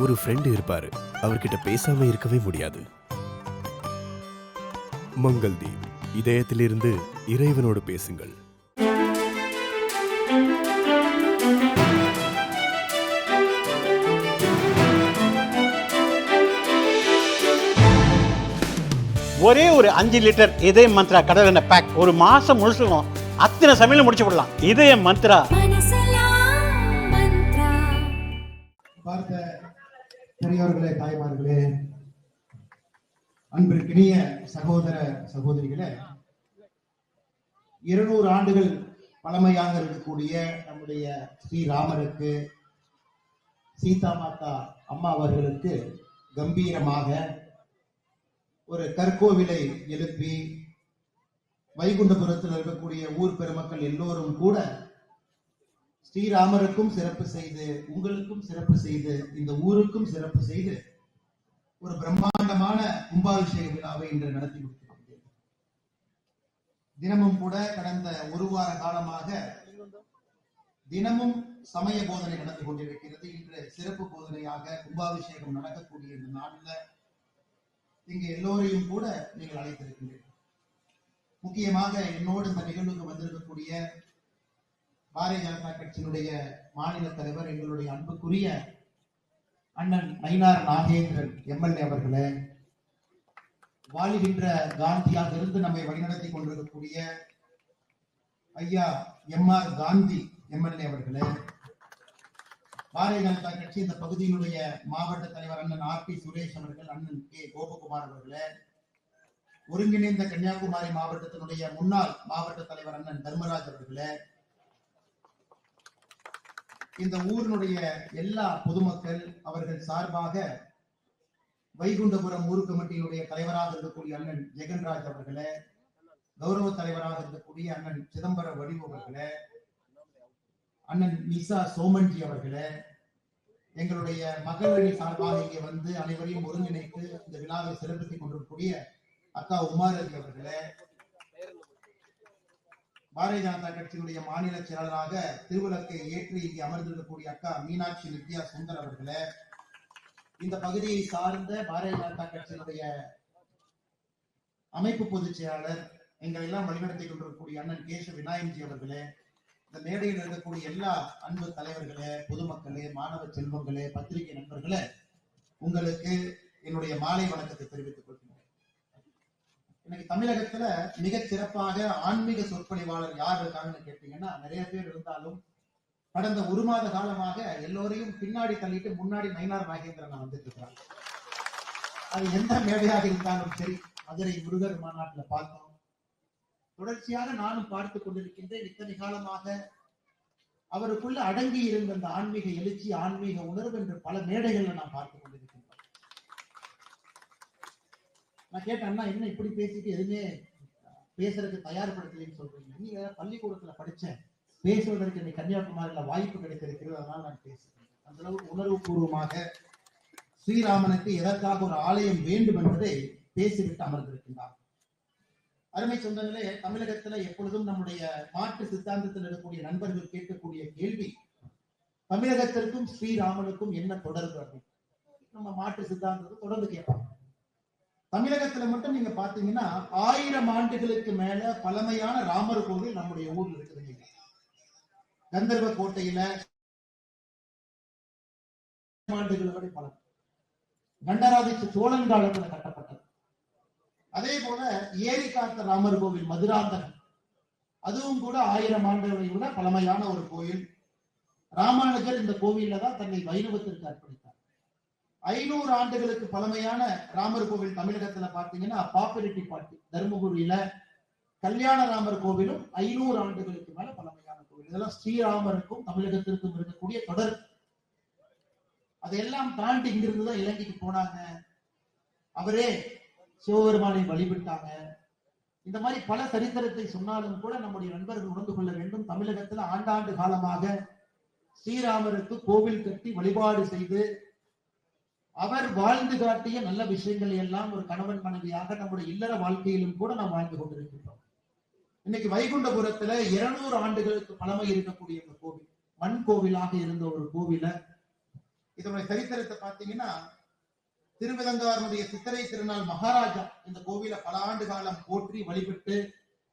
ஒரு ஃப்ரெண்டு இருப்பாரு, அவர்கிட்ட பேசாம இருக்கவே முடியாது. மங்கள்தீப், இதயத்திலிருந்து இறைவனோடு பேசுங்கள். ஒரே ஒரு 5 லிட்டர் இதய மந்த்ரா கடல் எண்ணெய் பேக் ஒரு மாசம் முழுசுக்கும் அத்தனை சமையல முடிச்சு விடலாம். இதய மந்த்ரா. பார்த்த பெரியோர்களே, தாய்மார்களே, அன்பிற்கினிய சகோதர சகோதரிகளே, 200 ஆண்டுகள் பழமையாக இருக்கக்கூடிய நம்முடைய ஸ்ரீராமருக்கு, சீதா மாதா அம்மா அவர்களுக்கு கம்பீரமாக ஒரு கற்கோவிலை எழுப்பி வைகுண்டபுரத்தில் இருக்கக்கூடிய ஊர் பெருமக்கள் எல்லோரும் கூட ஸ்ரீராமருக்கும் சிறப்பு செய்து, உங்களுக்கும் சிறப்பு செய்து, இந்த ஊருக்கும் சிறப்பு செய்து ஒரு பிரம்மாண்டமான கும்பாபிஷேக விழாவை இன்று நடத்தி கொடுத்திருக்கிறேன். தினமும் கூட கடந்த ஒரு வார காலமாக தினமும் சமய போதனை நடந்து கொண்டிருக்கிறது. இன்று சிறப்பு போதனையாக கும்பாபிஷேகம் நடக்கக்கூடிய இந்த நாளில் இங்கு எல்லோரையும் கூட நீங்கள் அழைத்திருக்கின்றீர்கள். முக்கியமாக என்னோடு இந்த நிகழ்வுக்கு வந்திருக்கக்கூடிய பாரதிய ஜனதா கட்சியினுடைய மாநில தலைவர், எங்களுடைய அன்புக்குரிய அண்ணன் நயினார் நாகேந்திரன் எம்எல்ஏ அவர்களே, வாழுகின்ற காந்தியாக இருந்து நம்மை வழிநடத்தி கொண்டிருக்கக்கூடிய ஐயா எம்ஆர் காந்தி எம்எல்ஏ அவர்களே, பாரதிய ஜனதா கட்சி இந்த பகுதியினுடைய மாவட்ட தலைவர் அண்ணன் ஆர் பி சுரேஷ் அவர்கள், அண்ணன் கே கோபகுமார் அவர்களே, ஒருங்கிணைந்த கன்னியாகுமரி மாவட்டத்தினுடைய முன்னாள் மாவட்ட தலைவர் அண்ணன் தர்மராஜ் அவர்களே, இந்த ஊரினுடைய எல்லா பொதுமக்கள் அவர்கள் சார்பாக வைகுண்டபுரம் ஊர் கமிட்டியினுடைய தலைவராக இருக்கக்கூடிய அண்ணன் ஜெகன்ராஜ் அவர்களே, கௌரவ தலைவராக இருக்கக்கூடிய அண்ணன் சிதம்பர வடிவு அவர்களே, அண்ணன் நிசா சோமன்ஜி அவர்களே, எங்களுடைய மகளிரணி சார்பாக இங்கே வந்து அனைவரையும் ஒருங்கிணைத்து இந்த விழாவை சிறப்பித்துக் கொண்டிருக்கக்கூடிய அக்கா உமாரதி அவர்களே, பாரதிய ஜனதா கட்சியினுடைய மாநில செயலராக திருவிளக்கை ஏற்றி இங்கே அமர்ந்திருக்கக்கூடிய அக்கா மீனாட்சி நித்யா சுந்தர் அவர்களே, இந்த பகுதியை சார்ந்த பாரதிய ஜனதா கட்சியினுடைய அமைப்பு பொதுச் செயலாளர், எங்களை எல்லாம் வழிநடத்தி கொண்டிருக்கக்கூடிய அண்ணன் கேச விநாயகன்ஜி அவர்களே, இந்த மேடையில் இருக்கக்கூடிய எல்லா அன்பு தலைவர்களே, பொதுமக்களே, மாணவ செல்வங்களே, பத்திரிகை நண்பர்களே, உங்களுக்கு என்னுடைய மாலை வணக்கத்தை தெரிவித்துக் கொள்கிறேன். இன்னைக்கு தமிழகத்துல மிக சிறப்பாக ஆன்மீக சொற்பொழிவாளர் யார் இருக்காங்கன்னு கேட்டீங்கன்னா நிறைய பேர் இருந்தாலும் கடந்த ஒரு மாத காலமாக எல்லோரையும் பின்னாடி தள்ளிட்டு முன்னாடி நயினார் நாகேந்திரன் வந்துட்டு இருக்கிறாங்க. அது எந்த மேடையாக இருந்தாலும் சரி, மதுரை முருகர் மாநாட்டில் பார்த்தோம், தொடர்ச்சியாக நானும் பார்த்து கொண்டிருக்கின்றேன். இத்தனை காலமாக அவருக்குள்ள அடங்கி இருந்த அந்த ஆன்மீக எழுச்சி, ஆன்மீக உணர்வு என்று பல மேடைகள்ல நான் பார்த்து கொண்டிருக்கின்றேன். நான் கேட்டேன், அண்ணா என்ன இப்படி பேசிட்டு எதுவுமே பேசுறதுக்கு தயார்படுத்தலைன்னு சொல்றீங்க? நீங்க பள்ளிக்கூடத்துல படிச்சேன், பேசுவதற்கு இன்னைக்கு கன்னியாகுமரியில வாய்ப்பு கிடைத்திருக்கிறது, அதனால நான் பேசுறேன். அந்த அளவுக்கு உணர்வு பூர்வமாக ஸ்ரீராமனுக்கு எதற்காக ஒரு ஆலயம் வேண்டும் என்பதை பேசிவிட்டு அமர்ந்திருக்கின்றார். அருமை சொந்தங்களே, தமிழகத்துல எப்பொழுதும் நம்முடைய மாற்று சித்தாந்தத்தில் இருக்கக்கூடிய நண்பர்கள் கேட்கக்கூடிய கேள்வி, தமிழகத்திற்கும் ஸ்ரீராமனுக்கும் என்ன தொடர்பு அப்படின்னு நம்ம மாற்று சித்தாந்தத்தை தொடர்ந்து கேட்பாங்க. தமிழகத்துல மட்டும் நீங்க பாத்தீங்கன்னா 1000 ஆண்டுகளுக்கு மேல பழமையான ராமர் கோவில் நம்முடைய ஊர்ல இருக்குதுங்க. கந்தர்வ கோட்டையில ஆண்டுகளோட பழம், கண்டராதித்த சோழன் காலத்துல கட்டப்பட்டது. அதே போல ஏரி காத்த ராமர் கோவில் மதுராந்தகம், அதுவும் கூட 1000 ஆண்டுகளை விட பழமையான ஒரு கோயில். ராமானுஜர் இந்த கோவில்ல தான் தன்னை வைணவத்திற்கு அர்ப்பணித்தார். 500 ஆண்டுகளுக்கு பழமையான ராமர் கோவில் தமிழகத்துல பாத்தீங்கன்னா பாப்பிரெட்டிப்பட்டி தர்மபுரியில கல்யாண ராமர் கோவிலும் 500 ஆண்டுகளுக்கு மேல பழமையான கோவில். இதெல்லாம் ஸ்ரீராமருக்கும் தமிழகத்திற்கும் இருக்கக்கூடிய தொடர். அதையெல்லாம் தாண்டி இங்கிருந்துதான் இலங்கைக்கு போனாங்க, அவரே சிவபெருமானை வழிபட்டாங்க. இந்த மாதிரி பல சரித்திரத்தை சொன்னாலும் கூட நம்முடைய நண்பர்கள் உணர்ந்து கொள்ள வேண்டும், தமிழகத்துல ஆண்டாண்டு காலமாக ஸ்ரீராமருக்கு கோவில் கட்டி வழிபாடு செய்து அவர் வாழ்ந்து காட்டிய நல்ல விஷயங்கள் எல்லாம் ஒரு கணவன் மனைவியாக நம்முடைய இல்லற வாழ்க்கையிலும் கூட நாம் வாழ்ந்து கொண்டிருக்கின்றோம். இன்னைக்கு வைகுண்டபுரத்துல 200 ஆண்டுகளுக்கு பழமை இருக்கக்கூடிய இந்த கோவில் மண் கோவிலாக இருந்த ஒரு கோவில இதனுடைய சரித்திரத்தை பார்த்தீங்கன்னா, திருவிதங்காரனுடைய சித்திரை திருநாள் மகாராஜா இந்த கோவிலை பல ஆண்டு காலம் போற்றி வழிபட்டு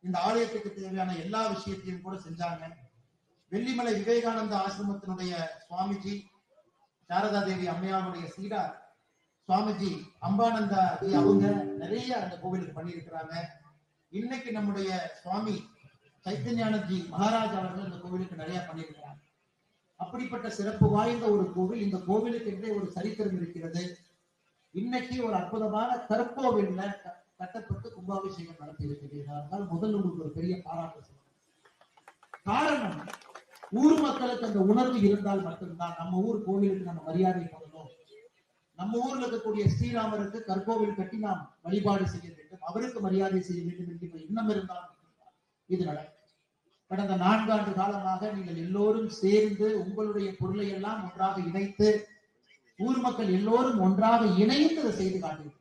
இந்த ஆலயத்துக்கு தேவையான எல்லா விஷயத்தையும் கூட செஞ்சாங்க. வெள்ளிமலை விவேகானந்த ஆசிரமத்தினுடைய சுவாமிஜி, சாரதா தேவி அம்மையாருடைய சீடா சுவாமிஜி அம்பானந்தா அவங்க நிறைய அந்த கோவிலுக்கு பண்ணியிருக்கிறாங்க. இன்னைக்கு நம்முடைய சுவாமி சைத்தன்யானந்தி மகாராஜ் அவர்கள் இந்த கோவிலுக்கு நிறைய பண்ணியிருக்கிறாங்க. அப்படிப்பட்ட சிறப்பு வாய்ந்த ஒரு கோவில். இந்த கோவிலுக்கு என்றே ஒரு சரித்திரம் இருக்கிறது. இன்னைக்கு ஒரு அற்புதமான கற்கோவில்ல கட்டப்பட்டு கும்பாபிஷேகம் நடத்தி இருக்கிறீர்கள். அதனால் முதல் உங்களுக்கு ஒரு பெரிய பாராட்டு சொல்லணும். காரணம், ஊர் மக்களுக்கு அந்த உணர்வு இருந்தால் மட்டும்தான் நம்ம ஊர் கோவிலுக்கு நம்ம மரியாதை பண்ணணும். நம்ம ஊர்ல இருக்கக்கூடிய ஸ்ரீராமருக்கு கற்கோவில் கட்டி நாம் வழிபாடு செய்ய வேண்டும், அவருக்கு மரியாதை செய்ய வேண்டும் என்கிற எண்ணம் இருந்தால் இது நடக்கும். கடந்த 4 ஆண்டு காலமாக நீங்கள் எல்லோரும் சேர்ந்து உங்களுடைய பொருளை எல்லாம் ஒன்றாக இணைத்து ஊர் மக்கள் எல்லோரும் ஒன்றாக இணைந்து அதை செய்து காட்டியிருக்கிறார்.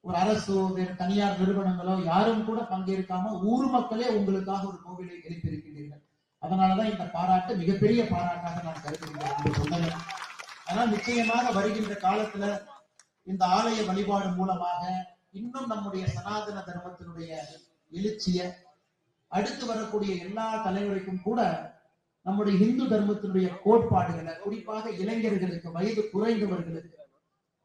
ஒரு அரசோ வேறு தனியார் நிறுவனங்களோ யாரும் கூட பங்கேற்காம ஊர் மக்களே உங்களுக்காக ஒரு கோவிலை எழுப்பியிருக்கிறீர்கள். அதனாலதான் இந்த பாராட்டு மிகப்பெரிய பாராட்டாக நான் கருதுகிறேன். அதனால் நிச்சயமாக வருகின்ற காலத்துல இந்த ஆலய வழிபாடு மூலமாக இன்னும் நம்முடைய சனாதன தர்மத்தினுடைய எழுச்சிய அடுத்து வரக்கூடிய எல்லா தலைவருக்கும் கூட நம்முடைய இந்து தர்மத்தினுடைய கோட்பாடுகளை, குறிப்பாக இளைஞர்களுக்கு, வயது குறைந்தவர்களுக்கு,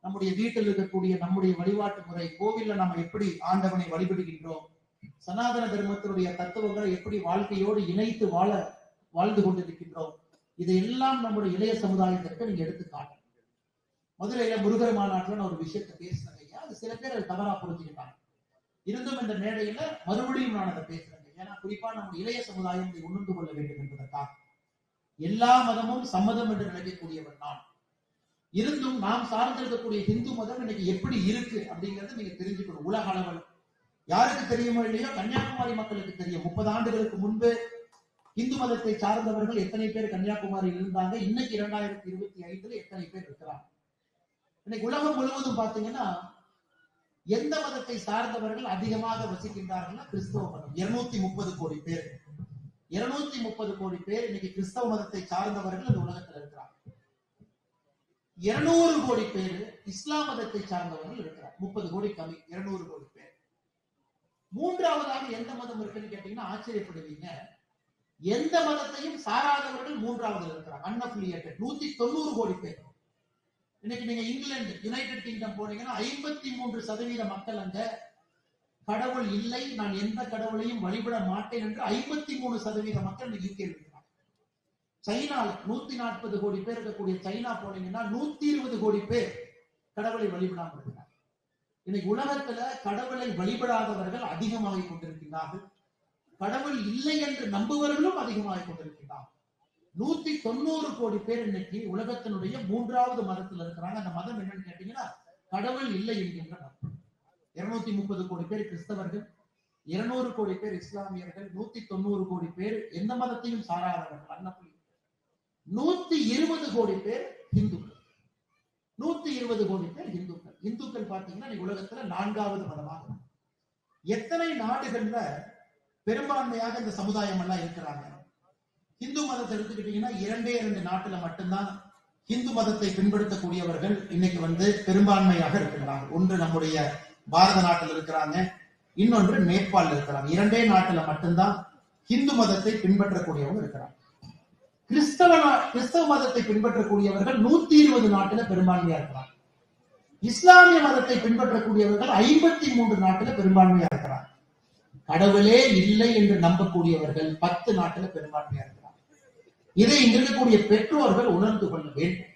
நம்முடைய வீட்டில் இருக்கக்கூடிய நம்முடைய வழிபாட்டு முறை, கோவில்ல நம்ம எப்படி ஆண்டவனை வழிபடுகின்றோம், சனாதன தர்மத்தினுடைய தத்துவங்களை எப்படி வாழ்க்கையோடு இணைத்து வாழ்ந்து கொண்டிருக்கின்றோம், இதையெல்லாம் நம்முடைய இளைய சமுதாயத்திற்கு நீங்க எடுத்து காட்டணும். மதுரையில முருகர் மாநாட்டுல நான் ஒரு விஷயத்தை பேசினேன். அது சில பேர் அதை தவறா புரிஞ்சுக்கிட்டாங்க. இருந்தும் இந்த மேடையில மறுபடியும் நான் அதை பேசுறேன். ஏன்னா குறிப்பா நம்ம இளைய சமுதாயம் இதை உணர்ந்து கொள்ள வேண்டும் என்பதற்காக. எல்லா மதமும் சம்மதம் என்று நினைக்கக்கூடியவர் நான். இருந்தும் நாம் சார்ந்திருக்கக்கூடிய இந்து மதம் இன்னைக்கு எப்படி இருக்கு அப்படிங்கறத நீங்க தெரிஞ்சுக்கணும். உலக அளவில் யாருக்கு தெரியுமோ இல்லையோ, கன்னியாகுமரி மக்களுக்கு தெரியும். 30 ஆண்டுகளுக்கு முன்பு இந்து மதத்தை சார்ந்தவர்கள் எத்தனை பேர் கன்னியாகுமரியில் இருந்தாங்க, இன்னைக்கு 2025 எத்தனை பேர் இருக்கிறாங்க. இன்னைக்கு உலகம் முழுவதும் பாத்தீங்கன்னா எந்த மதத்தை சார்ந்தவர்கள் அதிகமாக வசிக்கின்றார்கள்? கிறிஸ்தவ மதம். 230 கோடி பேர். 230 கோடி பேர் இன்னைக்கு கிறிஸ்தவ மதத்தை சார்ந்தவர்கள் இந்த உலகத்தில் இருக்கிறாங்க. 200 கோடி பேர் இஸ்லாம் மதத்தை சார்ந்தவர்கள் இருக்கிறார். 30 கோடி கம்மி, 200 கோடி பேர். மூன்றாவதாக எந்த மதம் இருக்குன்னு கேட்டீங்கன்னா ஆச்சரியப்படுவீங்க. எந்த மதத்தையும் சாராதவர்கள் மூன்றாவது இருக்கிறாங்க, அன்அஃபிலியேட்டட். 190 கோடி பேர். இன்னைக்கு நீங்க இங்கிலாந்து, யுனைடெட் கிங்டம் போனீங்கன்னா 53% மக்கள் அங்க கடவுள் இல்லை, நான் எந்த கடவுளையும் வழிபட மாட்டேன் என்று 53% மக்கள் யூகே இருக்கிறாங்க. சைனால 140 கோடி பேர் இருக்கக்கூடிய சைனா போனீங்கன்னா 120 கோடி பேர் கடவுளை வழிபடாமல் இருக்கிறார். இன்னைக்கு உலகத்துல கடவுளை வழிபடாதவர்கள் அதிகமாக கொண்டிருக்கிறார்கள், கடவுள் இல்லை என்று நம்புவர்களும் அதிகமாக கொண்டிருக்கிறார்கள். 190 கோடி பேர் இன்னைக்கு உலகத்தினுடைய 3வது மதத்தில் இருக்கிறாங்க. அந்த மதம் என்னன்னு கேட்டீங்கன்னா கடவுள் இல்லை என்கின்ற மதம். 230 கோடி பேர் கிறிஸ்தவர்கள், 200 கோடி பேர் இஸ்லாமியர்கள், 190 கோடி பேர் எந்த மதத்தையும் சாராதவர்கள், அன்னப்புலி. 120 கோடி பேர் இந்துக்கள். 120 கோடி பேர் இந்துக்கள். இந்துக்கள் பாத்தீங்கன்னா உலகத்துல 4வது மதமாக. எத்தனை நாடுகள்ல பெரும்பான்மையாக இந்த சமுதாயம் எல்லாம் இருக்கிறாங்க? இந்து மதத்தை எடுத்துக்கிட்டீங்கன்னா 2 நாட்டுல மட்டும்தான் இந்து மதத்தை பின்பற்றக்கூடியவர்கள் இன்னைக்கு பெரும்பான்மையாக இருக்கிறாங்க. ஒன்று நம்முடைய பாரத நாட்டில் இருக்கிறாங்க, இன்னொன்று நேபாள் இருக்கிறாங்க. 2 நாட்டுல மட்டும்தான் இந்து மதத்தை பின்பற்றக்கூடியவங்க இருக்கிறாங்க. கிறிஸ்தவ மதத்தை பின்பற்றக்கூடியவர்கள் 120 நாட்டுல பெரும்பான்மையா இருக்கிறாங்க. இஸ்லாமிய மதத்தை பின்பற்றக்கூடியவர்கள் 53 நாட்டுல பெரும்பான்மையா இருக்கிறாங்க. கடவுளே இல்லை என்று நம்பக்கூடியவர்கள் 10 நாட்டுல பெரும்பான்மையா இருக்கிறாங்க. இதை இங்க இருக்கக்கூடிய பெற்றோர்கள் உணர்ந்து கொள்ள வேண்டும்.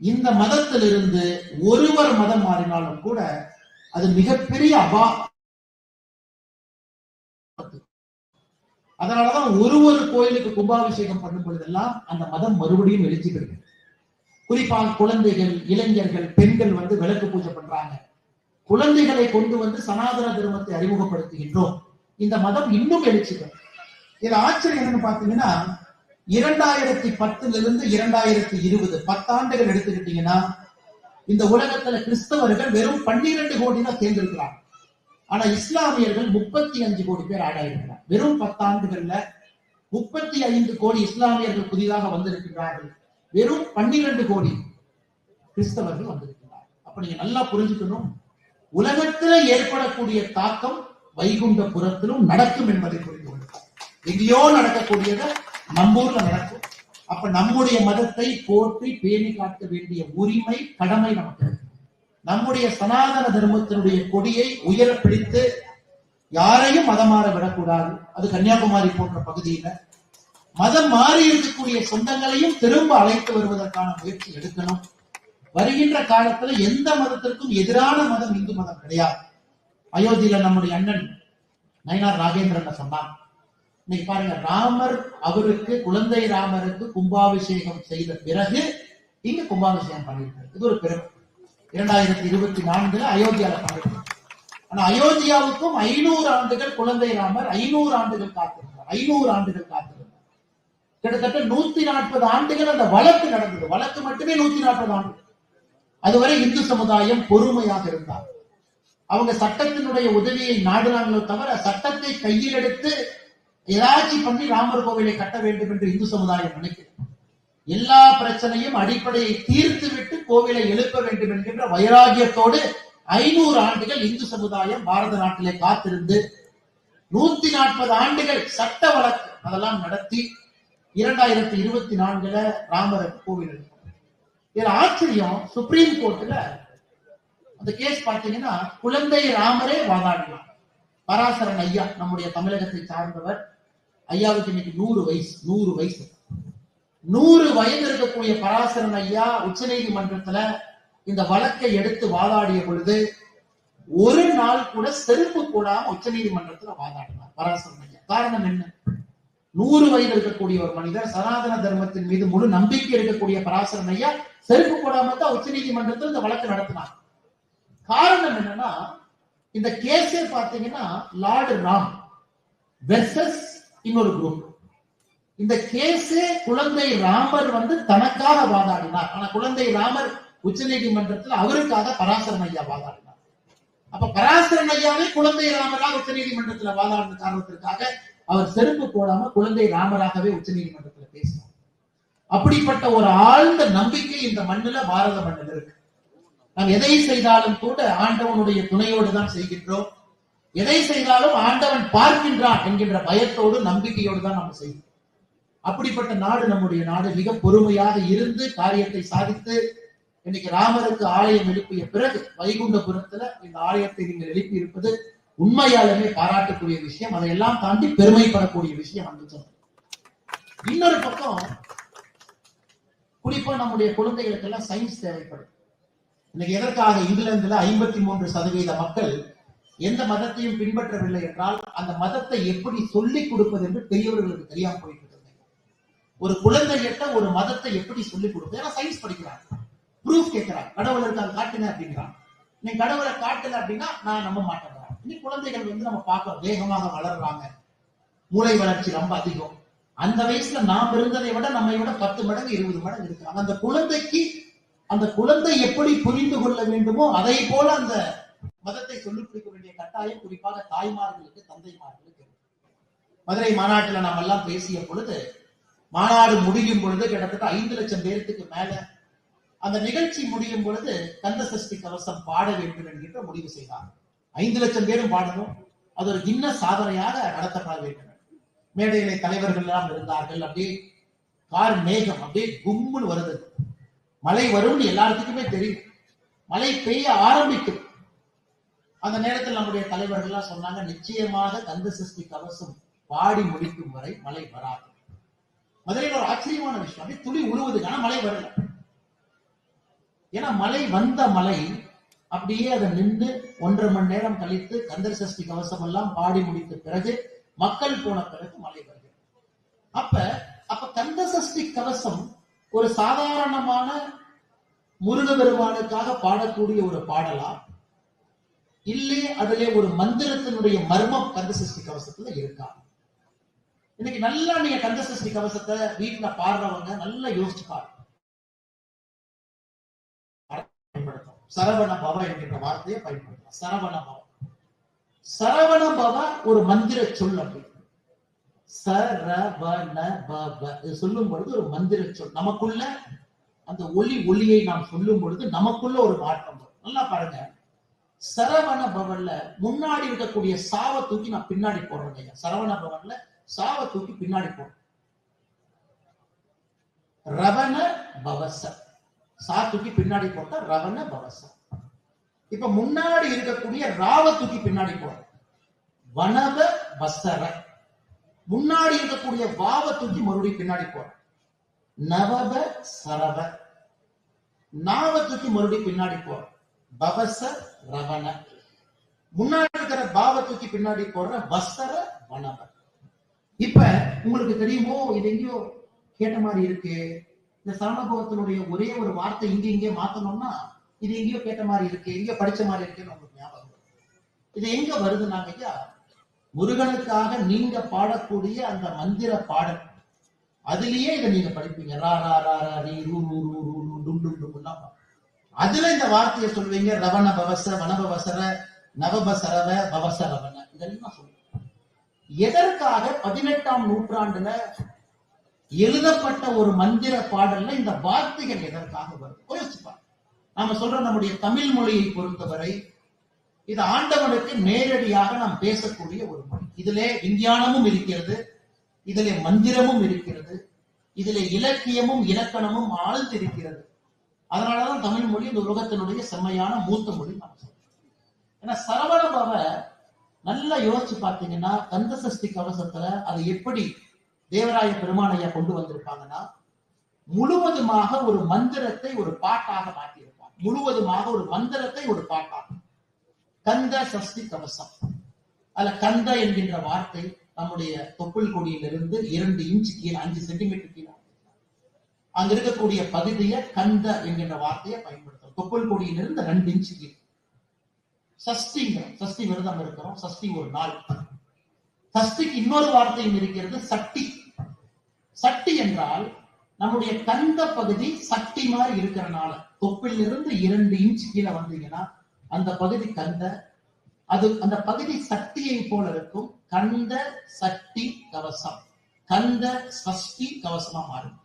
இந்த மதத்திலிருந்து ஒருவர் மதம் மாறினாலும் கூட அது மிகப்பெரிய அதனாலதான் ஒரு கோயிலுக்கு கும்பாபிஷேகம் பண்ணும் பொழுதெல்லாம் அந்த மதம் மறுபடியும் எழுச்சி பெறுகிறது. குறிப்பாக குழந்தைகள், இளைஞர்கள், பெண்கள் விளக்கு பூஜை பண்றாங்க. குழந்தைகளை கொண்டு சனாதன தர்மத்தை அறிமுகப்படுத்துகின்றோம். இந்த மதம் இன்னும் எழுச்சி பெறும். இதுல ஆச்சரியம் என்னன்னு பாத்தீங்கன்னா 2010 2020 10 ஆண்டுகள் எடுத்துக்கிட்டீங்கன்னா இந்த உலகத்துல கிறிஸ்தவர்கள் வெறும் 12 கோடி தான் தேர்ந்தெடுக்கிறாங்க. ஆனா இஸ்லாமியர்கள் 35 கோடி பேர் ஆடாயிருக்கிறார். வெறும் 10 ஆண்டுகள்ல 35 கோடி இஸ்லாமியர்கள் புதிதாக வந்திருக்கிறார்கள். வெறும் 12 கோடி கிறிஸ்தவர்கள் வந்திருக்கிறார். அப்ப நீங்க நல்லா புரிஞ்சுக்கணும், உலகத்துல ஏற்படக்கூடிய தாக்கம் வைகுண்டபுரத்திலும் நடக்கும் என்பதை புரிந்து கொள்ளும். எங்கேயோ நடக்கக்கூடியத நம்மூர்ல நடக்கும். அப்ப நம்முடைய மதத்தை போற்றி பேணி காக்க வேண்டிய உரிமை, கடமை நமக்கு இருக்கு. நம்முடைய சனாதன தர்மத்தினுடைய கொடியை உயர பிடித்து யாரையும் மதம் மாற விடக்கூடாது. அது கன்னியாகுமரி போன்ற பகுதியில மதம் மாறி இருக்கக்கூடிய சொந்தங்களையும் திரும்ப அழைத்து வருவதற்கான முயற்சி எடுக்கணும். வருகின்ற காலத்துல எந்த மதத்திற்கும் எதிரான மதம் இந்து மதம் கிடையாது. அயோத்தியில நம்முடைய அண்ணன் நயினார் ராஜேந்திரன் சொன்னார். இன்னைக்கு பாருங்க, ராமர் அவருக்கு குழந்தை ராமருக்கு கும்பாபிஷேகம் செய்த பிறகு இங்க கும்பாபிஷேகம் பண்ணிருக்காரு. இது ஒரு பெருமை. 2024 அயோத்தியால பண்ணிருக்காரு. ஆனா அயோத்தியாவுக்கும் 500 ஆண்டுகள் குழந்தை ராமர் 500 ஆண்டுகள் காத்திருந்தார். 500 ஆண்டுகள் காத்திருந்தார். கிட்டத்தட்ட 140 ஆண்டுகள் அந்த வழக்கு நடந்தது. வழக்கு மட்டுமே 140 ஆண்டுகள். அதுவரை இந்து சமுதாயம் பொறுமையாக இருந்தார். அவங்க சட்டத்தினுடைய உதவியை நாடுறாங்களோ தவிர சட்டத்தை கையில் எடுத்து ஏதாச்சும் பண்ணி ராமர் கோவிலை கட்ட வேண்டும் என்று இந்து சமுதாயம் நினைக்கிறது. எல்லா பிரச்சனையும் அடிப்படையை தீர்த்து விட்டு கோவிலை எழுப்ப வேண்டும் என்கின்ற வைராகியத்தோடு 500 ஆண்டுகள் இந்து சமுதாயம் பாரத நாட்டிலே காத்திருந்து 140 ஆண்டுகள் சட்ட வழக்கு அதெல்லாம் நடத்தி 2024 ராமர் கோவில் எழுப்ப. இதுல ஆச்சரியம், சுப்ரீம் கோர்ட்ல அந்த கேஸ் பார்த்தீங்கன்னா குழந்தை ராமரே வாதாடலாம். பராசரன் ஐயா நம்முடைய தமிழகத்தை சார்ந்தவர். ஐயாவுக்கு இன்னைக்கு 100 வயசு. 100 வயது இருக்கக்கூடிய பராசரன் ஐயா உச்ச நீதிமன்றத்துல இந்த வழக்கை எடுத்து வாதாடிய பொழுது ஒரு நாள் கூட செருப்பு போடாம உச்ச நீதிமன்றத்துல வாதாடினார் பராசரன் ஐயா. காரணம் என்ன? 100 வயது இருக்கக்கூடிய ஒரு மனிதர், சனாதன தர்மத்தின் மீது முழு நம்பிக்கை இருக்கக்கூடிய பராசரன் ஐயா செருப்பு போடாம தான் உச்ச நீதிமன்றத்தில் இந்த வழக்கு நடத்தினார். காரணம் என்னன்னா, இந்த கேஸே பாத்தீங்கன்னா லார்டு ராம் வெர்சஸ் இன்னொரு குரூப். இந்த கேஸே குழந்தை ராமர் தனக்காக வாதாடினார். ஆனா குழந்தை ராமர் உச்ச நீதிமன்றத்தில் அவருக்காக பராசரன் ஐயா வாதாடினார். அப்ப பராசரன் ஐயாவே குழந்தை ராமராக உச்ச நீதிமன்றத்தில் வாதாடின காரணத்திற்காக அவர் செருப்பு போடாம குழந்தை ராமராகவே உச்ச நீதிமன்றத்தில் பேசினார். அப்படிப்பட்ட ஒரு ஆழ்ந்த நம்பிக்கை இந்த மண்ணில, பாரத மண்ணில் இருக்கு. நாம் எதை செய்தாலும் கூட ஆண்டவனுடைய துணையோடு தான் செய்கின்றோம். எதை செய்தாலும் ஆண்டவன் பார்க்கின்றான் என்கின்ற பயத்தோடு நம்பிக்கையோடு தான் நம்ம செய்வோம். அப்படிப்பட்ட நாடு நம்முடைய நாடு. மிக பொறுமையாக இருந்து காரியத்தை சாதித்து இன்னைக்கு ராமருக்கு ஆலயம் எழுப்பிய பிறகு வைகுண்டபுரத்துல இந்த ஆலயத்தை நீங்கள் எழுப்பி இருப்பது உண்மையாலுமே பாராட்டக்கூடிய விஷயம். அதையெல்லாம் தாண்டி பெருமைப்படக்கூடிய விஷயம். இன்னொரு பக்கம் குறிப்பா நம்முடைய குழந்தைகளுக்கு எல்லாம் சயின்ஸ் தேவைப்படும். இன்னைக்கு எதற்காக இங்கிலாந்துல 53% மக்கள் எந்த மதத்தையும் பின்பற்றவில்லை என்றால் அந்த மதத்தை எப்படி சொல்லிக் கொடுப்பது என்று பெரியவர்களுக்கு தெரியாம போயிட்டு இருக்காங்க. ஒரு குழந்தைகிட்ட ஒரு மதத்தை எப்படி சொல்லிக் கொடுப்பது? ஏன்னா சயின்ஸ் படிக்கிறாங்க, ப்ரூஃப் கேட்கிறாங்க. கடவுள் இருக்காங்க காட்டுங்க அப்படிங்கிறாங்க. நீ கடவுளை காட்டல அப்படின்னா நான் நம்ப மாட்டேன். இன்னைக்கு குழந்தைகள் நம்ம பார்க்கிறோம், வேகமாக வளர்றாங்க, மூளை வளர்ச்சி ரொம்ப அதிகம். அந்த வயசுல நாம் இருந்ததை விட நம்மை விட 10 மடங்கு 20 மடங்கு இருக்கிறாங்க. அந்த குழந்தைக்கு அந்த குழந்தை எப்படி புரிந்து கொள்ள வேண்டுமோ அதை போல அந்த மதத்தை சொல்லிக் கொடுக்க வேண்டிய கட்டாயம் குறிப்பாக தாய்மார்களுக்கு, தந்தைமார்களுக்கு. மதுரை மாநாட்டில் நாம் எல்லாம் பேசிய பொழுது, மாநாடு முடியும் பொழுது கிட்டத்தட்ட 5 லட்சம் பேருக்கு மேல அந்த நிகழ்ச்சி முடியும் பொழுது கந்த சஷ்டி கவசம் பாட வேண்டும் என்கின்ற முடிவு செய்தார். 5 லட்சம் பேரும் பாடணும். அது ஒரு கின்னஸ் சாதனையாக நடத்தப்பட வேண்டும். மேடையிலே தலைவர்கள் எல்லாம் இருந்தார்கள். அப்படியே கார் மேகம் அப்படியே கும்முன்னு வருது. மழை வரும்னு எல்லாத்துக்குமே தெரியும். மழை பெய்ய ஆரம்பிக்கும். அந்த நேரத்தில் நம்முடைய தலைவர்கள் எல்லாம் சொன்னாங்க, நிச்சயமாக கந்த சஷ்டி கவசம் பாடி முடிக்கும் வரை மழை வராது. மதுரையில் ஒரு ஆச்சரியமான விஷயம், அப்படியே துளி உழுவுது, ஆனா மழை வரல. ஏன்னா மழை வந்த மழை அப்படியே அதை நின்று 1.5 மணி நேரம் கழித்து கந்தர் சஷ்டி கவசம் எல்லாம் பாடி முடித்த பிறகு மக்கள் போன பிறகு மழை வருகிறது. அப்ப கந்த சஷ்டி கவசம் ஒரு சாதாரணமான முருகபெருமானுக்காக பாடக்கூடிய ஒரு பாடலா, இல்லை அதிலே ஒரு மந்திரத்தினுடைய மர்மம் கந்த சஷ்டி கவசத்துல இருக்கா? இன்னைக்கு நல்லா நீங்க கந்த சஷ்டி கவசத்தை வீட்டுல பாடுறவங்க நல்லா யோசிச்சு பாருங்க. சரவண பவ என்கின்ற வார்த்தையை பயன்படுத்தலாம். சரவண பவ, சரவண பவ ஒரு மந்திர சொல். அப்படி சரவண பவ சொல்லும் பொழுது ஒரு மந்திர சொல். நமக்குள்ள அந்த ஒளியை நாம் சொல்லும் பொழுது நமக்குள்ள ஒரு மாற்றம் வரும். நல்லா பாருங்க, சரவண பவன்ல முன்னாடி இருக்கக்கூடிய சாவை தூக்கி நான் பின்னாடி போடுறேன். சரவண பவன்ல சாவை தூக்கி பின்னாடி போடுறேன். ரவண பவச, சா தூக்கி பின்னாடி போட்டா ரவண பவச. இப்ப முன்னாடி இருக்கக்கூடிய ராவ தூக்கி பின்னாடி போடுறேன். வனவ வசர. முன்னாடி இருக்கக்கூடிய வாவ தூக்கி மறுபடியும் பின்னாடி போடுறேன். நவப சரவ. நாவ தூக்கி மறுபடியும் பின்னாடி போடுறேன். பவச ரவண. முன்னாடி இருக்கிற பாவ தூக்கி பின்னாடி போடுற வசர வனவ. இப்ப உங்களுக்கு தெரியுமோ, இது எங்கேயோ கேட்ட மாதிரி இருக்கு. இந்த சரணபவத்தினுடைய ஒரே ஒரு வார்த்தை இங்கே மாத்தணும்னா இது எங்கேயோ கேட்ட மாதிரி இருக்கு, எங்கேயோ படிச்ச மாதிரி இருக்குன்னு உங்களுக்கு ஞாபகம். இது எங்க வருதுன்னாங்க ஐயா, முருகனுக்காக நீங்க பாடக்கூடிய அந்த மந்திர பாடல், அதுலயே இதை நீங்க படிப்பீங்க. ரா ரா ரா ரா ரீ ரூ ரூ ரூ ரூ ரூ டும் டும் டும். அதுல இந்த வார்த்தையை சொல்வீங்க. ரவண பவச வனபவசர நவபசரவ பவசரவன, இதெல்லாம் சொல்லுங்க. எதற்காக 18ஆம் நூற்றாண்டுல எழுதப்பட்ட ஒரு மந்திர பாடல்ல இந்த வார்த்தைகள் எதற்காக வருது யோசிப்பாங்க. நாம சொல்ற நம்முடைய தமிழ் மொழியை பொறுத்தவரை இது ஆண்டவனுக்கு நேரடியாக நாம் பேசக்கூடிய ஒரு மொழி. இதிலே விஞ்ஞானமும் இருக்கிறது, இதிலே மந்திரமும் இருக்கிறது, இதிலே இலக்கியமும் இலக்கணமும் ஆழ்ந்து இருக்கிறது. அதனாலதான் தமிழ் மொழி இந்த உலகத்தினுடைய செம்மையான மூத்த மொழி நாம் சொல்றோம். ஏன்னா சரவண பவ நல்லா யோசிச்சு பார்த்தீங்கன்னா, கந்த சஷ்டி கவசத்துல அதை எப்படி தேவராய பெருமானையா கொண்டு வந்திருப்பாங்கன்னா, முழுவதுமாக ஒரு மந்திரத்தை ஒரு பாட்டாக மாற்றியிருப்பாங்க. முழுவதுமாக ஒரு மந்திரத்தை ஒரு பாட்டாக. கந்த சஷ்டி கவசம். அதுல கந்த என்கின்ற வார்த்தை நம்முடைய தொப்புள் கொடியிலிருந்து 2 இன்ச் கீழே, 5 சென்டிமீட்டர் கீழே அங்க இருக்கக்கூடிய பகுதியை கந்த என்கின்ற வார்த்தையை பயன்படுத்தும். தொப்புள் கொடியிலிருந்து 2 இன்ச் கீழே. சஷ்டிங்கிற சஷ்டி விரதம் இருக்கிறோம். சஷ்டி ஒரு நாள். சஷ்டிக்கு இன்னொரு வார்த்தையும் இருக்கிறது, சட்டி. சட்டி என்றால் நம்முடைய கந்த பகுதி சட்டி மாதிரி இருக்கிறனால, தொப்பிலிருந்து 2 இன்ச் கீழே வந்தீங்கன்னா அந்த பகுதி கந்த, அது அந்த பகுதி சட்டியை போல இருக்கும். கந்த சட்டி கவசம், கந்த சஷ்டி கவசமா மாறும்.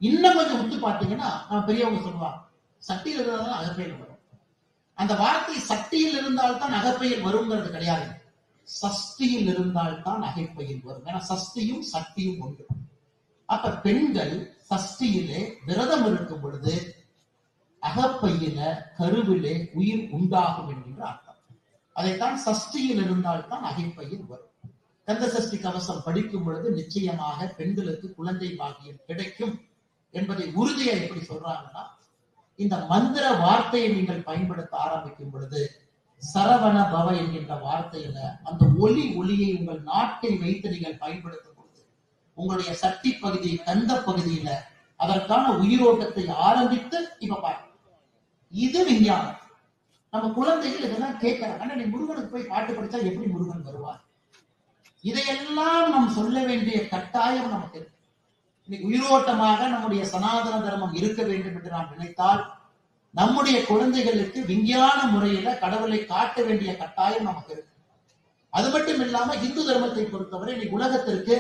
இன்னும் கொஞ்சம் விட்டு பார்த்தீங்கன்னா, நம்ம பெரியவங்க சொல்லுவாங்க, சட்டியில் இருந்தால்தான் அகப்பையில் வரும். அந்த வார்த்தை சட்டியில் இருந்தால்தான் அகப்பையில் வருங்கிறது கிடையாது, சஷ்டியில் இருந்தால்தான் அகைப்பையில் வரும். ஏன்னா சஷ்டியும் சட்டியும் ஒன்று. அப்ப பெண்கள் சஷ்டியிலே விரதம் இருக்கும் பொழுது அகப்பையில கருவிலே உயிர் உண்டாகும் என்கின்ற அர்த்தம். அதைத்தான் சஷ்டியில் இருந்தால்தான் அகைப்பையில் வரும். கந்த சஷ்டி கவசம் படிக்கும் பொழுது நிச்சயமாக பெண்களுக்கு குழந்தை பாக்கியம் கிடைக்கும் என்பதை உறுதியா எப்படி சொல்றாங்கன்னா, இந்த மந்திர வார்த்தையை நீங்கள் பயன்படுத்த ஆரம்பிக்கும் பொழுது சரவண பவ என்கின்ற வார்த்தையில அந்த ஒளியை உங்கள் நாட்டில் வைத்து நீங்கள் பயன்படுத்தும் பொழுது உங்களுடைய சக்தி பகுதி கந்த பகுதியில அதற்கான உயிரோட்டத்தை ஆரம்பித்து இப்ப பாருங்க. இது விஞ்ஞானம். நம்ம குழந்தைகள் இதெல்லாம் கேட்கிறாங்க. ஆனா நீ முருகனுக்கு போய் பாட்டு படிச்சா எப்படி முருகன் வருவார்? இதையெல்லாம் நாம் சொல்ல வேண்டிய கட்டாயம் நமக்கு இருக்கு. இன்னைக்கு உயிரோட்டமாக நம்முடைய சனாதன தர்மம் இருக்க வேண்டும் என்று நாம் நினைத்தால் நம்முடைய குழந்தைகளுக்கு விஞ்ஞான முறையில கடவுளை காட்ட வேண்டிய கட்டாயம் நமக்கு இருக்கு. அது மட்டும் இல்லாம இந்து தர்மத்தை பொறுத்தவரை இன்னைக்கு உலகத்திற்கு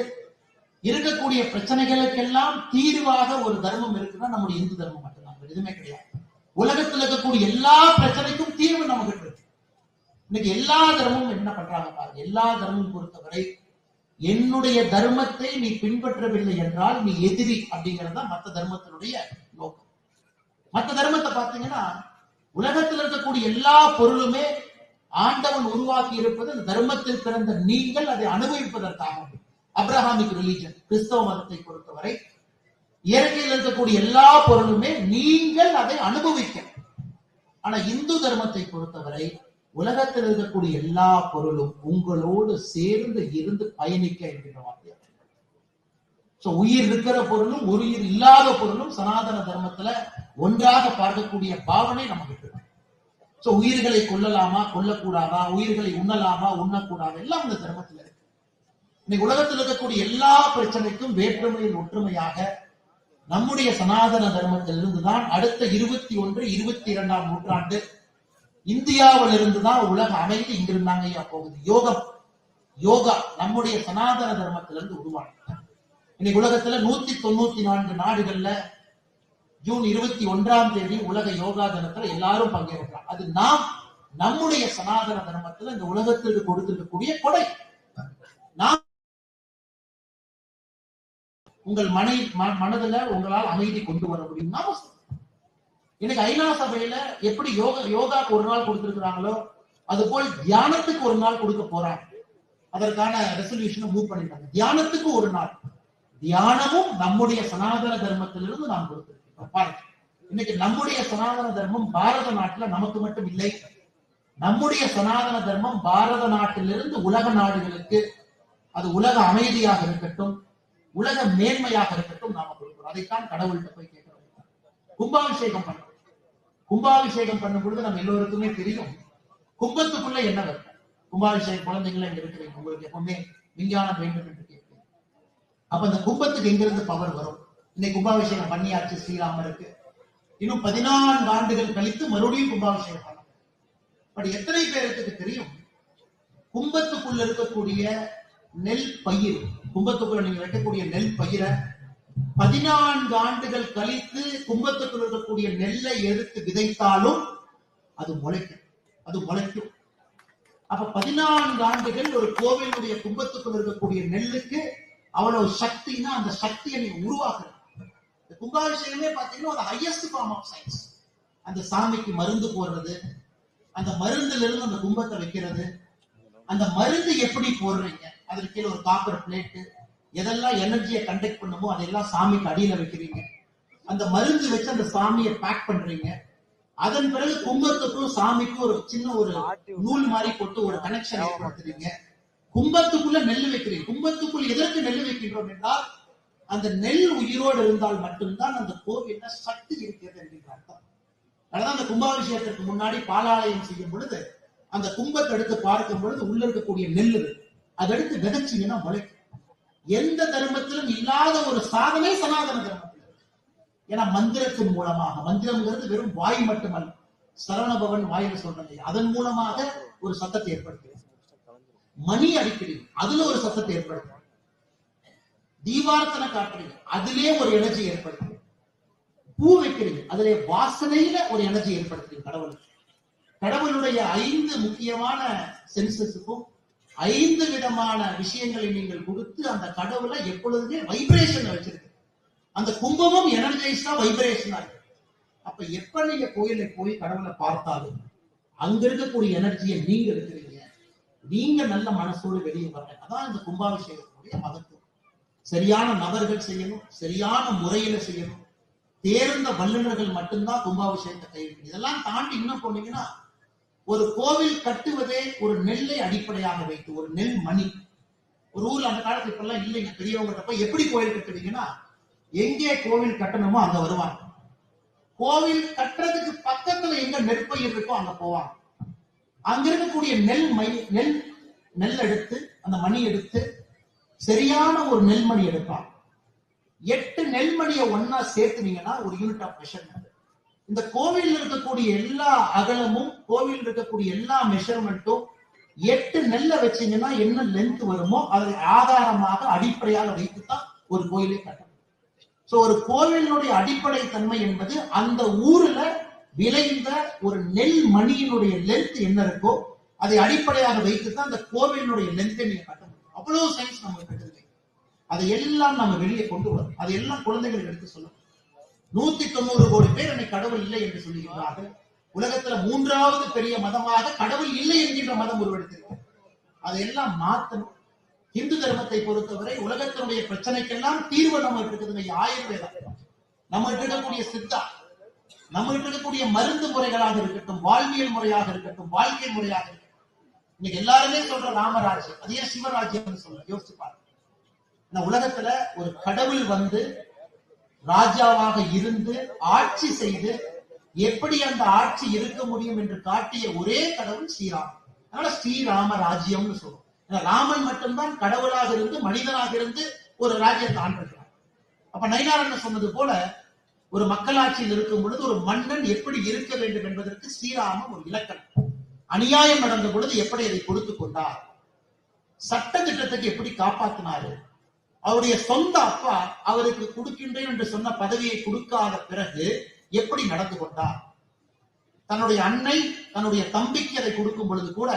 இருக்கக்கூடிய பிரச்சனைகளுக்கெல்லாம் தீர்வாக ஒரு தர்மம் இருக்குன்னா நம்முடைய இந்து தர்மம் மட்டும்தான், எதுவுமே கிடையாது. உலகத்தில் இருக்கக்கூடிய எல்லா பிரச்சனைக்கும் தீர்வு நமக்கு இருக்கு. இன்னைக்கு எல்லா தர்மமும் என்ன பண்றாங்க பாருங்க. எல்லா தர்மமும் பொறுத்தவரை என்னுடைய தர்மத்தை நீ பின்பற்றவில்லை என்றால் நீ எதிரி அப்படிங்கிறது தான் மற்ற தர்மத்தினுடைய நோக்கம். மற்ற தர்மத்தை பார்த்தீங்கன்னா உலகத்தில் இருக்கக்கூடிய எல்லா பொருளுமே ஆண்டவன் உருவாக்கி இருப்பது அந்த தர்மத்தில் பிறந்த நீங்கள் அதை அனுபவிப்பதற்காக. அப்ரஹாமிக் ரிலிஜன், கிறிஸ்தவ மதத்தை பொறுத்தவரை இயற்கையில் இருக்கக்கூடிய எல்லா பொருளுமே நீங்கள் அதை அனுபவிக்க. ஆனா இந்து தர்மத்தை பொறுத்தவரை உலகத்தில் இருக்கக்கூடிய எல்லா பொருளும் உங்களோடு சேர்ந்து இருந்து பயணிக்க என்கிற வார்த்தை. உயிர் இருக்கிற பொருளும் உயிர் இல்லாத பொருளும் சனாதன தர்மத்துல ஒன்றாக பார்க்கக்கூடிய பாவனை நமக்கு இருக்கு. உயிர்களை கொல்லலாமா கொல்லக்கூடாதா, உயிர்களை உண்ணலாமா உண்ணக்கூடாது, எல்லாம் இந்த தர்மத்துல இருக்கு. இன்னைக்கு உலகத்தில் இருக்கக்கூடிய எல்லா பிரச்சனைக்கும் வேற்றுமையில் ஒற்றுமையாக நம்முடைய சனாதன தர்மத்தில் இருந்துதான் அடுத்த 21, 22ஆம் நூற்றாண்டு இந்தியாவில் இருந்துதான் உலக அமைதி இங்கிருந்தாங்க ஐயா போகுது. யோகா நம்முடைய சனாதன தர்மத்திலிருந்து உருவானது. இன்னைக்கு உலகத்துல 194 நாடுகள்ல ஜூன் 21 உலக யோகா தினத்துல எல்லாரும் பங்கேற்கிறார். அது நாம் நம்முடைய சனாதன தர்மத்துல இந்த உலகத்திற்கு கொடுத்திருக்கக்கூடிய கொடை. நாம் உங்கள் மனதுல உங்களால் அமைதி கொண்டு வர முடியும். இன்னைக்கு ஐநா சபையில எப்படி யோகாக்கு ஒரு நாள் கொடுத்திருக்கிறாங்களோ அது போல் தியானத்துக்கு ஒரு நாள் கொடுக்க போறாங்க. அதற்கான ரெசல்யூஷனை மூவ் பண்ணிட்டாங்க. தியானத்துக்கு ஒரு நாள். தியானமும் நம்முடைய சனாதன தர்மத்திலிருந்து நாம் கொடுத்திருக்கோம். பாருங்க, இன்னைக்கு நம்முடைய சனாதன தர்மம் பாரத நாட்டுல நமக்கு மட்டும் இல்லை. நம்முடைய சனாதன தர்மம் பாரத நாட்டிலிருந்து உலக நாடுகளுக்கு, அது உலக அமைதியாக இருக்கட்டும், உலக மேன்மையாக இருக்கட்டும், நாம கொடுக்கிறோம். அதைத்தான் கடவுள்கிட்ட போய் கேட்கிறோம். கும்பாபிஷேகம் பண்றோம். கும்பாபிஷேகம் பண்ணும் பொழுது நம்ம எல்லோருக்குமே தெரியும் கும்பத்துக்குள்ள என்ன வரும். கும்பாபிஷேக குழந்தைங்கள இங்க இருக்கிறீங்க, உங்களுக்கு எப்பவுமே விஞ்ஞானம் வேண்டும் என்று கேட்கிறேன். அப்ப அந்த கும்பத்துக்கு எங்கிருந்து பவர் வரும்? இன்னைக்கு கும்பாபிஷேகம் பண்ணியாச்சு ஸ்ரீராமருக்கு. இன்னும் 14 ஆண்டுகள் கழித்து மறுபடியும் கும்பாபிஷேகம் பண்ணணும். பட் எத்தனை பேருக்கு தெரியும் கும்பத்துக்குள்ள இருக்கக்கூடிய நெல் பயிர், கும்பத்துக்குள்ள நீங்க வைக்கக்கூடிய நெல் பயிரை 14 ஆண்டுகள் கழித்து கும்பத்துக்குள்ள இருக்கக்கூடிய நெல்லை எடுத்து விதைத்தாலும் அது முளைக்கும். அது முளைக்கும். அப்ப 14 ஆண்டுகள் ஒரு கோவிலுடைய கும்பத்துக்குள்ள இருக்கக்கூடிய நெல்லுக்கு அவ்வளவு சக்தினா அந்த சக்தியை நீங்க உருவாக்குறது. கும்பாபிஷேகமே பாத்தீங்கன்னா அது ஹையஸ்ட் ஃபார்ம் ஆஃப் சயின்ஸ். அந்த சாமிக்கு மருந்து போடுறது, அந்த மருந்துல இருந்து அந்த கும்பத்தை வைக்கிறது, அந்த மருந்து எப்படி போடுறீங்க, அதற்கு கீழே ஒரு காப்பர் பிளேட்டு, எதெல்லாம் எனர்ஜியை கண்டக்ட் பண்ணுமோ அதெல்லாம் சாமிக்கு அடியில வைக்கிறீங்க. அந்த மருந்து வச்சு அந்த சாமியை பேக் பண்றீங்க. அதன் பிறகு கும்பத்துக்கும் சாமிக்கும் ஒரு சின்ன ஒரு நூல் மாதிரி போட்டு ஒரு கனெக்ஷன் ஏற்படுத்துறீங்க. கும்பத்துக்குள்ள நெல் வைக்கிறீங்க. கும்பத்துக்குள் எதற்கு நெல் வைக்கின்றோம் என்றால் அந்த நெல் உயிரோடு இருந்தால் மட்டும்தான் அந்த கோவில்ல சக்தி இருக்கிறது என்கின்ற அர்த்தம். அதனால அந்த கும்பாபிஷேகத்திற்கு முன்னாடி பாலாலயம் செய்யும் பொழுது அந்த கும்பத்தை எடுத்து பார்க்கும் பொழுது உள்ள இருக்கக்கூடிய நெல் அதை எடுத்து விதைச்சீங்கன்னா முளைக்கும். எந்த தர்மத்திலும் இல்லாத ஒரு சாதனை சனாதன தர்மத்தில். ஏன்னா மந்திரத்தின் மூலமாக, மந்திரம்ங்கிறது வெறும் வாய் மட்டுமல்ல, சரவணபவன் வாயில சொல்றது, அதன் மூலமாக ஒரு சத்தத்தை ஏற்படுத்துகிறது. மணி அடிக்கிறீங்க, அதுல ஒரு சத்தத்தை ஏற்படுத்தும். தீபார்த்தனை காட்டுறீங்க, அதிலே ஒரு எனர்ஜி ஏற்படுத்தும். பூ வைக்கிறீங்க, அதிலே வாசனையில ஒரு எனர்ஜி ஏற்படுத்துறீங்க. கடவுளுடைய 5 முக்கியமான சென்சஸுக்கும் 5 விதமான விஷயங்களை நீங்கள் கொடுத்து அந்த கடவுளை எப்பொழுதுமே வைப்ரேஷன் வச்சிருக்கு. அந்த கும்பமும் எனர்ஜைஸ்டா வைப்ரேஷனா இருக்கு. அப்ப எப்ப நீங்க கோயிலை போய் கடவுளை பார்த்தாலும் அங்க இருக்கக்கூடிய எனர்ஜியை நீங்க இருக்கிறீங்க. நீங்க நல்ல மனசோடு வெளியே வரல. அதான் இந்த கும்பாபிஷேகத்தினுடைய மகத்துவம். சரியான நபர்கள் செய்யணும், சரியான முறையில செய்யணும். தேர்ந்த வல்லுநர்கள் மட்டும்தான் கும்பாபிஷேகத்தை கைவிடும். இதெல்லாம் தாண்டி இன்னும் போனீங்கன்னா ஒரு கோவில் கட்டுவதே ஒரு நெல்லை அடிப்படையாக வைத்து, ஒரு நெல் மணி. ஒரு ஊர்ல அந்த காலத்துல இப்ப எல்லாம் இல்லைங்க, பெரியவங்க போய் எப்படி கோவில் கட்டுவீங்கன்னா எங்கே கோவில் கட்டணுமோ அங்க வருவாங்க. கோவில் கட்டுறதுக்கு பக்கத்துல எங்க நெற்பயிர் இருக்கோ அங்க போவாங்க. அங்க இருக்கக்கூடிய நெல் எடுத்து, அந்த மணி எடுத்து சரியான ஒரு நெல்மணி எடுப்பாங்க. 8 நெல்மணியை ஒன்னா சேர்த்துனீங்கன்னா ஒரு யூனிட் ஆஃப் மெஷர்மெண்ட். இந்த கோவில் இருக்கக்கூடிய எல்லா அகலமும், கோவில் இருக்கக்கூடிய எல்லா மெஷர்மெண்ட்டும் 8 நெல்லை வச்சீங்கன்னா என்ன லென்த் வருமோ அதை ஆதாரமாக அடிப்படையாக வைத்துத்தான் ஒரு கோயிலை கட்டணும். சோ ஒரு கோவிலுடைய அடிப்படை தன்மை என்பது அந்த ஊர்ல விளைந்த ஒரு நெல் மணியினுடைய லென்த் என்ன இருக்கோ அதை அடிப்படையாக வைத்துத்தான் அந்த கோவிலுடைய லென்த்தை நீங்க கட்ட முடியும். அவ்வளவு சயின்ஸ் நம்ம கட்டுது. அதையெல்லாம் நம்ம வெளியே கொண்டு வரும். அதையெல்லாம் குழந்தைகளுக்கு எடுத்து சொல்லணும். 190 கோடி பேர் என்னை கடவுள் இல்லை என்று சொல்லுகிறார்கள். உலகத்துல 3வது பெரிய மதமாக கடவுள் இல்லை என்கின்ற மதம் உருவெடுத்திருக்கு. அதையெல்லாம் மாற்றணும். இந்து தர்மத்தை பொறுத்தவரை உலகத்தினுடைய பிரச்சனைக்கெல்லாம் தீர்வு நம்ம இருக்குதுங்க. ஆயுர்வேதம், நம்ம இருக்கக்கூடிய சித்தா, நம்ம இருக்கக்கூடிய மருந்து முறைகளாக இருக்கட்டும், வாழ்வியல் முறையாக இருக்கட்டும், வாழ்க்கை முறையாக இருக்கட்டும். இன்னைக்கு எல்லாருமே சொல்ற ராமராஜ்யம், அதே சிவராஜ்யம் சொல்ல யோசிச்சு பாருங்க. உலகத்துல ஒரு கடவுள் வந்து ராஜாவாக இருந்து ஆட்சி செய்து எப்படி அந்த ஆட்சி இருக்க முடியும் என்று காட்டிய ஒரே கடவுள் ஸ்ரீராமன். அதனால ஸ்ரீராம ராஜ்யம்னு சொல்லுவோம். ராமன் மட்டும்தான் கடவுளாக இருந்து மனிதனாக இருந்து ஒரு ராஜ்யத்தை ஆண்டிருக்கிறார். அப்ப நயினார் சொன்னது போல ஒரு மக்களாட்சியில் இருக்கும் பொழுது ஒரு மன்னன் எப்படி இருக்க வேண்டும் என்பதற்கு ஸ்ரீராமன் ஒரு இலக்கணம். அநியாயம் நடந்த பொழுது எப்படி அதை கொடுத்து கொண்டார், சட்ட திட்டத்துக்கு எப்படி காப்பாற்றினாரு, அவருடைய சொந்த அப்பா அவருக்கு கொடுக்கின்றேன் என்று சொன்ன பதவியை கொடுக்காத பிறகு எப்படி நடந்து கொண்டார்? தன்னுடைய அன்னை தன்னுடைய தம்பிக்கு அதை கொடுக்கும் பொழுது கூட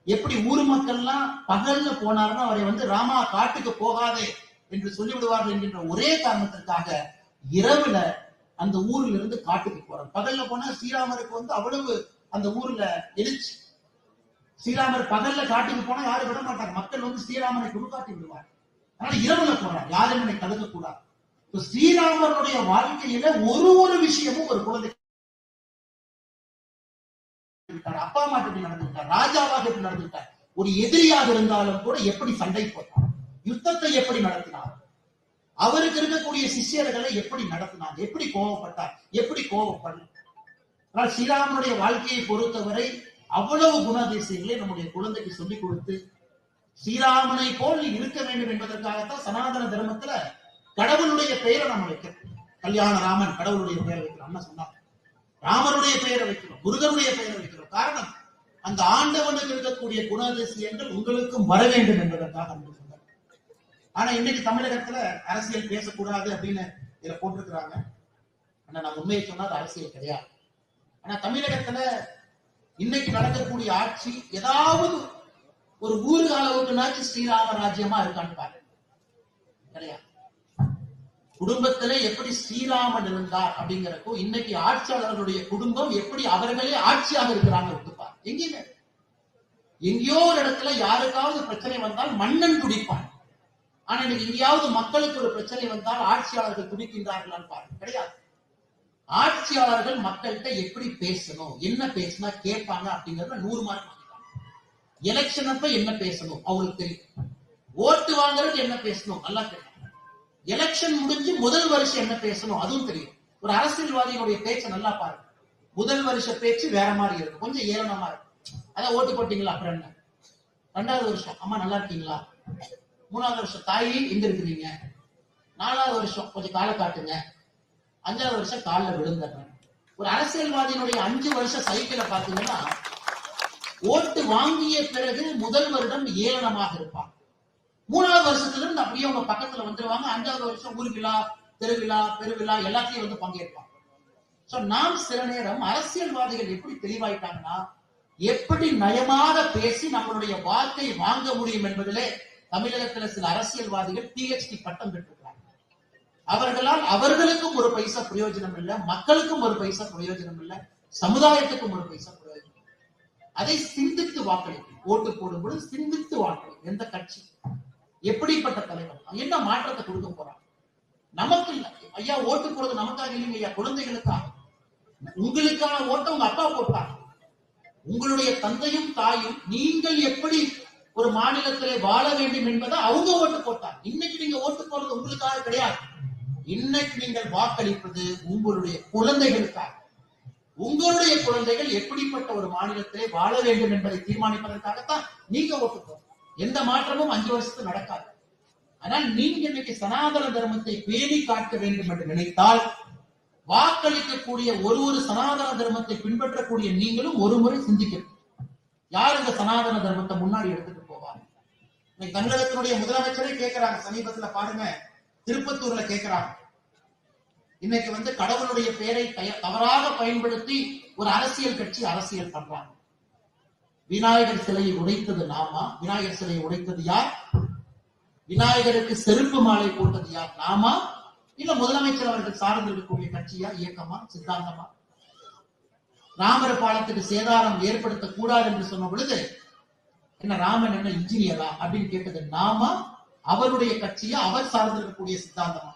எப்படி ஊர் மக்கள்லாம் பகல்ல போனார்னா அவரை ராமா காட்டுக்கு போகாதே என்று சொல்லிவிடுவார்கள் என்கின்ற ஒரே காரணத்திற்காக இரவுல அந்த ஊர்ல இருந்து காட்டுக்கு போறார். பகல்ல போனா ஸ்ரீராமருக்கு அவ்வளவு அந்த ஊர்ல எழுச்சி. ஸ்ரீராமர் பகல்ல காட்டுக்கு போனா யாரும் விட மாட்டாங்க. மக்கள் ஸ்ரீராமனை கொடுக்காட்டி விடுவார். அதனால இரவுல போறார், யாரும் என்னை தடுக்க கூடாது. ஸ்ரீராமருடைய வாழ்க்கையில ஒரு விஷயமும் ஒரு குழந்தை அப்பா அம்மா எப்படி நடந்துட்டார், ராஜாவாக எப்படி நடந்துட்டார், ஒரு எதிரியாக இருந்தாலும் கூட எப்படி சண்டை போட்டார், யுத்தத்தை எப்படி நடத்தினார், அவருக்கு இருக்கக்கூடிய சிஷ்யர்களை எப்படி நடத்தினார், எப்படி கோபப்பட்டார், எப்படி கோபப்பட்டார். ஸ்ரீராமனுடைய வாழ்க்கையை பொறுத்தவரை அவ்வளவு குணாதிசயங்களை நம்முடைய குழந்தைக்கு சொல்லிக் கொடுத்து ஸ்ரீராமனை போல் இருக்க வேண்டும் என்பதற்காகத்தான் சனாதன தர்மத்துல கடவுளுடைய பெயரை நம்ம வைக்கிறோம். கல்யாண ராமன் கடவுளுடைய பெயரை வைக்கிறோம், சொன்னார். ராமருடைய பெயரை வைக்கிறோம், முருகனுடைய பெயரை வைக்கிறோம். காரணம், அந்த ஆண்டவனுக்கு இருக்கக்கூடிய குணாதிசயங்கள் உங்களுக்கும் வர வேண்டும் என்பதற்காக சொன்னார். ஆனா இன்னைக்கு தமிழகத்துல அரசியல் பேசக்கூடாது அப்படின்னு இதுல போட்டிருக்கிறாங்க. ஆனா நான் உண்மையை சொன்னா அது அரசியல் கிடையாது. ஆனா தமிழகத்துல இன்னைக்கு நடக்கக்கூடிய ஆட்சி ஏதாவது ஒரு ஊர் அளவுக்குனாச்சு ஸ்ரீராம ராஜ்யமா இருக்கான்னு பாருங்க. கிடையாது. குடும்பத்திலே எப்படி ஸ்ரீராமன் இருந்தார் அப்படிங்கிறப்போ இன்னைக்கு ஆட்சியாளர்களுடைய குடும்பம் எப்படி அவர்களே ஆட்சியாக இருக்கிறாங்க ஒத்துப்பார். எங்கேயுமே எங்கேயோ ஒரு இடத்துல யாருக்காவது பிரச்சனை வந்தால் மன்னன் துடிப்பான். ஆனா இன்னைக்கு எங்கேயாவது மக்களுக்கு ஒரு பிரச்சனை வந்தால் ஆட்சியாளர்கள் துடிக்கின்றார்களான்னு பாருங்க. கிடையாது. ஆட்சியாளர்கள் மக்கள்கிட்ட எப்படி பேசணும், என்ன பேசினா கேட்பாங்க அப்படிங்கறத 100 மார்க் வாங்கிட்டாங்க. எலெக்ஷன் அப்ப என்ன பேசணும் அவங்களுக்கு தெரியும். ஓட்டு வாங்குறதுக்கு என்ன பேசணும் நல்லா தெரியும். எலெக்ஷன் முடிஞ்சு முதல் வருஷம் என்ன பேசணும் அதுவும் தெரியும். ஒரு அரசியல்வாதிகளுடைய பேச்சை நல்லா பாருங்க. முதல் வருஷ பேச்சு வேற மாதிரி இருக்கும், கொஞ்சம் ஏளனமா இருக்கும். அதான் ஓட்டு போட்டீங்களா, அப்புறம் என்ன, 2வது வருஷம் அம்மா நல்லா இருக்கீங்களா, 3வது வருஷம் தாயி எங்க இருக்கிறீங்க, 4வது வருஷம் கொஞ்சம் காலை காட்டுங்க, 5வது வருஷம் காலில் விழுந்துடுறேன். ஒரு அரசியல்வாதியினுடைய 5 வருஷம் சைக்கிளை பாத்தீங்கன்னா ஓட்டு வாங்கிய பிறகு முதல் வருடம் ஏளனமாக இருப்பாங்க. 3வது வருஷத்துல இருந்து அப்படியே அவங்க பக்கத்துல வந்துருவாங்க. 5வது வருஷம் ஊர் விழா, திருவிழா, பெருவிழா எல்லாத்தையும் பங்கேற்பாங்க. நாம் சில நேரம் அரசியல்வாதிகள் எப்படி தெளிவாயிட்டாங்கன்னா எப்படி நயமாக பேசி நம்மளுடைய வாக்கை வாங்க முடியும் என்பதிலே தமிழகத்துல சில அரசியல்வாதிகள் PhD பட்டம் பெற்றிருக்கிறாங்க. அவர்களால் அவர்களுக்கும் ஒரு பைசா பிரயோஜனம் இல்லை, மக்களுக்கும் ஒரு பைசா பிரயோஜனம் இல்லை, சமுதாயத்துக்கும் ஒரு பைசா பிரயோஜனம். அதை சிந்தித்து வாக்களிக்கும். ஓட்டு போடும் பொழுது சிந்தித்து வாக்களிக்கும். எந்த கட்சி, எப்படிப்பட்ட தலைவர், என்ன மாற்றத்தை கொடுக்க போறாங்க, நமக்கு இல்ல. ஐயா ஓட்டு போறது நமக்காக இல்லைங்க ஐயா, குழந்தைகளுக்காக. உங்களுக்கான ஓட்டை உங்க அப்பா போட்டாங்க. உங்களுடைய தந்தையும் தாயும் நீங்கள் எப்படி ஒரு மாநிலத்திலே வாழ வேண்டும் என்பதை அவங்க ஓட்டு போட்டாங்க. இன்னைக்கு நீங்க ஓட்டு போறது உங்களுக்காக கிடையாது. இன்னைக்கு நீங்கள் வாக்களிப்பது உங்களுடைய குழந்தைகளுக்காக. உங்களுடைய குழந்தைகள் எப்படிப்பட்ட ஒரு மாநிலத்திலே வாழ வேண்டும் என்பதை தீர்மானிப்பதற்காகத்தான் நீங்க ஓட்டு போறோம். எந்த மாற்றமும் 5 வருஷத்துக்கு நடக்காது. ஆனால் நீங்க இன்னைக்கு சனாதன தர்மத்தை பேணி காக்க வேண்டும் என்று நினைத்தால் வாக்களிக்கக்கூடிய ஒரு சனாதன தர்மத்தை பின்பற்றக்கூடிய நீங்களும் ஒரு முறை சிந்திக்கணும். யார் இந்த சனாதன தர்மத்தை முன்னாடி எடுத்துட்டு போவாங்க? தமிழகத்தினுடைய முதலமைச்சரே கேட்கிறாங்க. சமீபத்துல பாருங்க, திருப்பத்தூர்ல கேட்கிறாங்க. இன்னைக்கு கடவுளுடைய பெயரை தவறாக பயன்படுத்தி ஒரு அரசியல் கட்சி அரசியல் பண்றாங்க. விநாயகர் சிலையை உடைத்தது நாமா? விநாயகர் சிலையை உடைத்தது யார்? விநாயகருக்கு செருப்பு மாலை போட்டது யார்? நாமா? இல்ல முதலமைச்சர் அவர்கள் சார்ந்து இருக்கக்கூடிய கட்சியா, இயக்கமா, சித்தாந்தமா? ராமர் பாலத்துக்கு சேதாரம் ஏற்படுத்த கூடாது என்று சொன்ன பொழுது என்ன ராமன் என்ன இன்ஜினியரா அப்படின்னு கேட்டது நாமா? அவருடைய கட்சியா, அவர் சார்ந்து இருக்கக்கூடிய சித்தாந்தமா?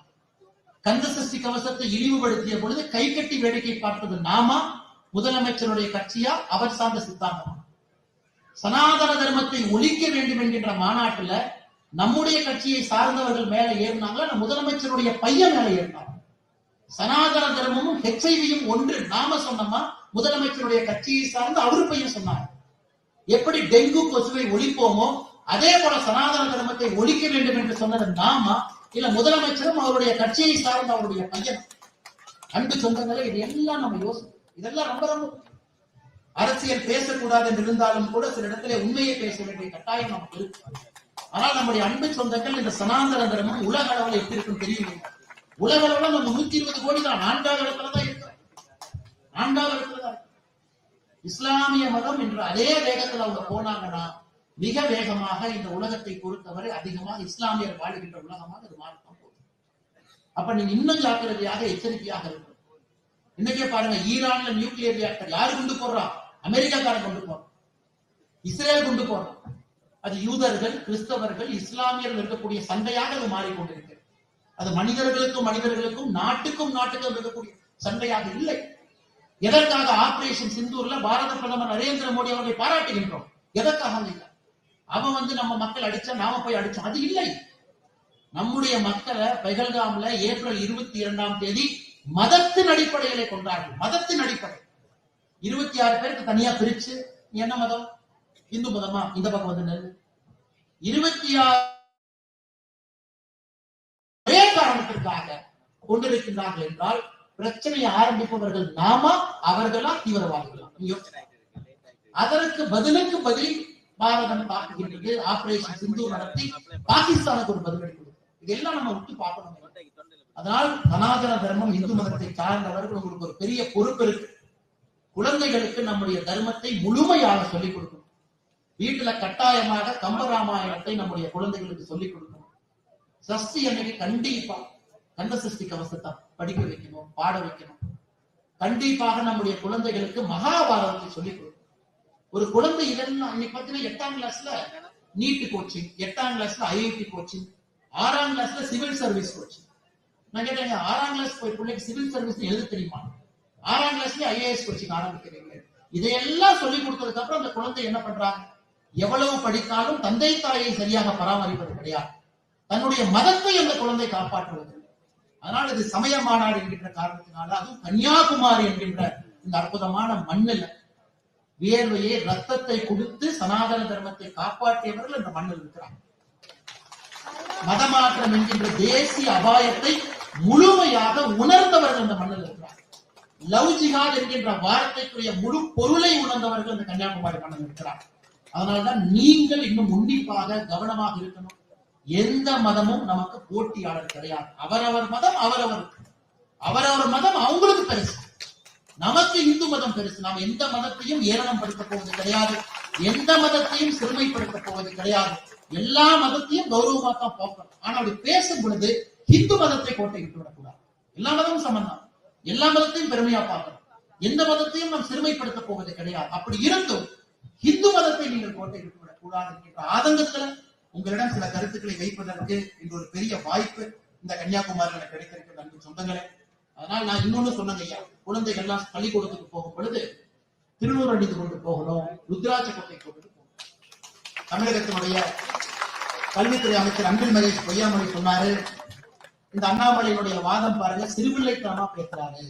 கந்த சஷ்டி கவசத்தை இழிவுபடுத்திய பொழுது கை கட்டி வேடிக்கை பார்த்தது நாமா? முதலமைச்சருடைய கட்சியா, அவர் சார்ந்த சித்தாந்தமா? சனாதன தர்மத்தை ஒழிக்க வேண்டும் என்கின்ற மாநாட்டுல நம்முடைய கட்சியை சார்ந்தவர்கள் மேல ஏறினாங்களா, முதலமைச்சருடைய பையன் மேல ஏறினாங்க. சனாதன தர்மமும் HIV ஒன்று நாம சொன்னோமா? முதலமைச்சருடைய கட்சியை சார்ந்து அவரு பையன் சொன்னாங்க. எப்படி டெங்கு கொசுவை ஒழிப்போமோ அதே போல சனாதன தர்மத்தை ஒழிக்க வேண்டும் என்று சொன்னது நாமா? இல்ல முதலமைச்சரும் அவருடைய கட்சியை சார்ந்த அவருடைய பையன்? அன்பு சொந்தங்களே, இது எல்லாம் நம்ம யோசிக்கணும். இதெல்லாம் ரொம்ப ரொம்ப அரசியல் பேசக்கூடாது என்று இருந்தாலும் கூட சில இடத்துல உண்மையை பேச வேண்டிய கட்டாயம் நமக்கு இருக்கு. ஆனால் நம்முடைய அன்பு சொந்தங்கள் இந்த சனாதன தர்மம் உலக அளவில் எப்படி இருக்குன்னு தெரியும். உலக அளவில் நம்ம 120 கோடி தான் 4வது இடத்துல தான் இருக்கிறோம். 4வது இடத்துல தான். இஸ்லாமிய மதம் என்ற அதே வேகத்தில் அவங்க போனாங்கன்னா மிக வேகமாக இந்த உலகத்தை பொறுத்தவரை அதிகமாக இஸ்லாமியர் வாழ்கின்ற உலகமாக அது மாறத்தான் போகுது. அப்ப நீங்க இன்னும் ஜாக்கிரதையாக எச்சரிக்கையாக இருக்கணும். இன்னைக்கே பாருங்க, ஈரான்ல நியூக்ளியர் ரியாக்டர் யாரு கொண்டு போடுறான்? அமெரிக்காக்காரன் கொண்டு போறான், இஸ்ரேல் கொண்டு போறான். அது யூதர்கள், கிறிஸ்தவர்கள், இஸ்லாமியர்கள் இருக்கக்கூடிய சண்டையாக அது மாறிக்கொண்டிருக்கிறது. அது மனிதர்களுக்கும் நாட்டுக்கும் இருக்கக்கூடிய சண்டையாக இல்லை. எதற்காக ஆபரேஷன் சிந்தூர்ல பாரத பிரதமர் நரேந்திர மோடி அவர்களை பாராட்டுகின்றோம்? எதற்காக இல்லை? அவன் நம்ம மக்கள் அடிச்சா நாம போய் அடிச்சோம், அது இல்லை. நம்முடைய மக்களை பெஹல்காம்ல ஏப்ரல் 22ஆம் தேதி மதத்தின் அடிப்படையிலே கொண்டார்கள். மதத்தின் அடிப்படை 26 பேருக்கு தனியா பிரிச்சு, என்ன மதம்? இந்து மதமா? இந்த பக்கம் வந்து 26 ஒரே காரணத்திற்காக கொண்டிருக்கின்றார்கள் என்றால் பிரச்சனையை ஆரம்பிப்பவர்கள் நாமா, அவர்களா, தீவிரவாதிகளா? அதற்கு பதிலுக்கு பதில் பாரதம் தாக்குகின்றது. ஆபரேஷன் சிந்தூர் நடத்தி பாகிஸ்தானுக்கு ஒரு பதிலடி கொடுக்கும். இதெல்லாம் நம்ம விட்டு பார்க்கணும். அதனால் சனாதன தர்மம், இந்து மதத்தை சார்ந்தவர்கள் உங்களுக்கு ஒரு பெரிய பொறுப்பு இருக்கு. குழந்தைகளுக்கு நம்முடைய தர்மத்தை முழுமையாக சொல்லிக் கொடுக்கணும். வீட்டுல கட்டாயமாக கம்பராமாயணத்தை நம்முடைய குழந்தைகளுக்கு சொல்லிக் கொடுக்கணும். சஷ்டி அன்னைக்கு கண்டிப்பா கந்த சஷ்டி கவசத்தை படிக்க வைக்கணும், பாட வைக்கணும். கண்டிப்பாக நம்முடைய குழந்தைகளுக்கு மகாபாரதத்தை சொல்லிக் கொடுக்கணும். ஒரு குழந்தை இதெல்லாம் இன்னைக்கு பாத்தீங்கன்னா 8ஆம் கிளாஸ்ல நீட் கோச்சிங், 8ஆம் கிளாஸ்ல ஐஐடி கோச்சிங், 6ஆம் கிளாஸ்ல சிவில் சர்வீஸ் கோச்சிங். நான் கேட்டேங்க, 6ஆம் கிளாஸ் போய் பிள்ளைக்கு சிவில் சர்வீஸ் எழுத தெரியுமா? 6ஆம் கிளாஸ்ல ஐஏஎஸ் கோச்சிங் ஆரம்பிக்கிறீங்க. இதையெல்லாம் சொல்லிக் கொடுத்ததுக்கு அப்புறம் அந்த குழந்தை என்ன பண்றாங்க? எவ்வளவு படித்தாலும் தந்தை தாயை சரியாக பராமரிப்பது கிடையாது. தன்னுடைய மதத்தை அந்த குழந்தை காப்பாற்றுவது. அதனால இது சமய மாநாடு என்கின்ற காரணத்தினால, அதுவும் கன்னியாகுமரி என்கின்ற இந்த அற்புதமான மண்ணில் வியர்வையை, ரத்தத்தை கொடுத்து சனாதன தர்மத்தை காப்பாற்றியவர்கள் இந்த மண்ணில் இருக்கிறாங்க. மதமாற்றம் என்கின்ற தேசிய அபாயத்தை முழுமையாக உணர்ந்தவர்கள் இந்த மண்ணில் இருக்கிறார். லவ் ஜிஹாத் என்கின்ற வார்த்தைக்குரிய முழு பொருளை உணர்ந்தவர்கள் இந்த கன்னியாகுமரி மண்ணில் இருக்கிறார். அதனால்தான் நீங்கள் இன்னும் உன்னிப்பாக கவனமாக இருக்கணும். எந்த மதமும் நமக்கு போட்டியாளர் கிடையாது. அவரவர் மதம் அவங்களுக்கு பெருசு. நமக்கு இந்து மதம் பெருசு. நாம் எந்த மதத்தையும் ஏளனம் படுத்த போவது கிடையாது, எந்த மதத்தையும் சிறுமைப்படுத்த போவது கிடையாது. எல்லா மதத்தையும் கௌரவமா தான் பார்க்கணும். ஆனா அப்படி பேசும் பொழுது இந்து மதத்தை கோட்டை விட்டு விடக்கூடாது. எல்லா மதமும் சம்பந்தம், எல்லா மதத்தையும் பெருமையா பார்க்கணும். எந்த மதத்தையும் நாம் சிறுமைப்படுத்த போவது கிடையாது. அப்படி இருந்தும் இந்து மதத்தை நீங்கள் கோட்டை விட்டு விடக்கூடாது என்கின்ற ஆதங்கத்துல உங்களிடம் சில கருத்துக்களை வைப்பதற்கு இன்று ஒரு பெரிய வாய்ப்பு இந்த கன்னியாகுமரியில கிடைத்திருக்கிற அன்பு சொந்தங்களே. அதனால் நான் இன்னொன்னு சொன்னேங்க ஐயா, குழந்தைகள் எல்லாம் பள்ளிக்கூடத்துக்கு போகும் பொழுது திருநூறு அணிந்து கொண்டு போகணும், ருத்ராட்ச கொட்டை கொண்டு போகணும். தமிழகத்தினுடைய கல்வித்துறை அமைச்சர் அன்பில் மகேஷ் பொய்யாமொழி சொன்னாரு, இந்த அண்ணாமலையினுடைய வாதம் பாருங்க, சிறுபிள்ளைத்தனமா பேசுறாரு.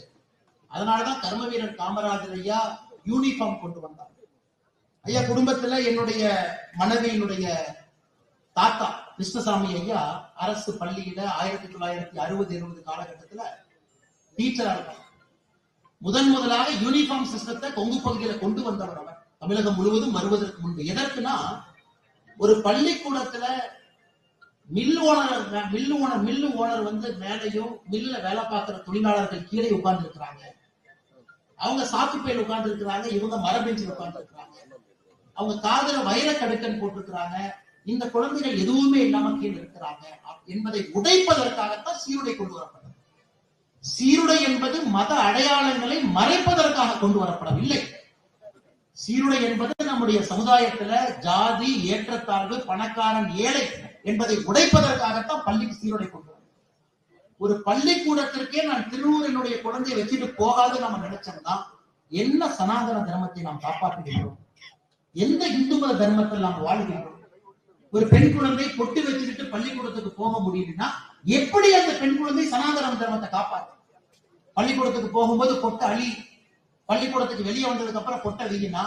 அதனாலதான் கர்ம வீரர் காமராஜர் ஐயா யூனிஃபார்ம் கொண்டு வந்தார். ஐயா, குடும்பத்துல என்னுடைய மனைவியினுடைய தாத்தா கிருஷ்ணசாமி ஐயா அரசு பள்ளியில 1960-70 காலகட்டத்துல டீச்சரா இருக்காங்க. முதலாக யூனிஃபார்ம் சிஸ்டத்தை கொங்கு பகுதியில கொண்டு வந்தவர் அவர், தமிழகம் முழுவதும் வருவதற்கு முன்பு. எதற்குனா, ஒரு பள்ளிக்கூடத்துல மில்லு ஓனர் வந்து மேலையும் மில்ல வேலை பார்க்கிற தொழிலாளர்கள் கீழே உட்கார்ந்து இருக்கிறாங்க. அவங்க சாக்குப்பையில் உட்கார்ந்து இருக்கிறாங்க, இவங்க மரபெஞ்சில் உட்கார்ந்து இருக்கிறாங்க. அவங்க காதல வைர கடுக்கன் போட்டிருக்கிறாங்க. இந்த குழந்தைகள் எதுவுமே இல்லாம கீழே இருக்கிறாங்க என்பதை உடைப்பதற்காகத்தான் சீருடை கொண்டு வரப்பட்டது. சீருடை என்பது மத அடையாளங்களை மறைப்பதற்காக கொண்டு வரப்படவில்லை. சீருடை என்பது நம்முடைய சமுதாயத்துல ஜாதி, ஏற்றத்தாழ்வு, பணக்காரன், ஏழை என்பதை உடைப்பதற்காகத்தான் பள்ளிக்கு சீருடை கொண்டு வரும். ஒரு பள்ளிக்கூடத்திற்கே நான் திருநூறினுடைய குழந்தையை வச்சுட்டு போகாது நம்ம நினைச்சோம்னா என்ன சனாதன தர்மத்தை நாம் காப்பாற்றுகிறோம்? எந்த இந்து மத தர்மத்தில் நாம் வாழ்கிறோம்? ஒரு பெண் குழந்தை பொட்டு வச்சுக்கிட்டு பள்ளிக்கூடத்துக்கு போக முடியும்னா எப்படி அந்த பெண் குழந்தை சனாதன தர்மத்தை காப்பாற்று? பள்ளிக்கூடத்துக்கு போகும்போது பொட்டை அழி, பள்ளிக்கூடத்துக்கு வெளியே வந்ததுக்கு அப்புறம் பொட்டை வீங்கினா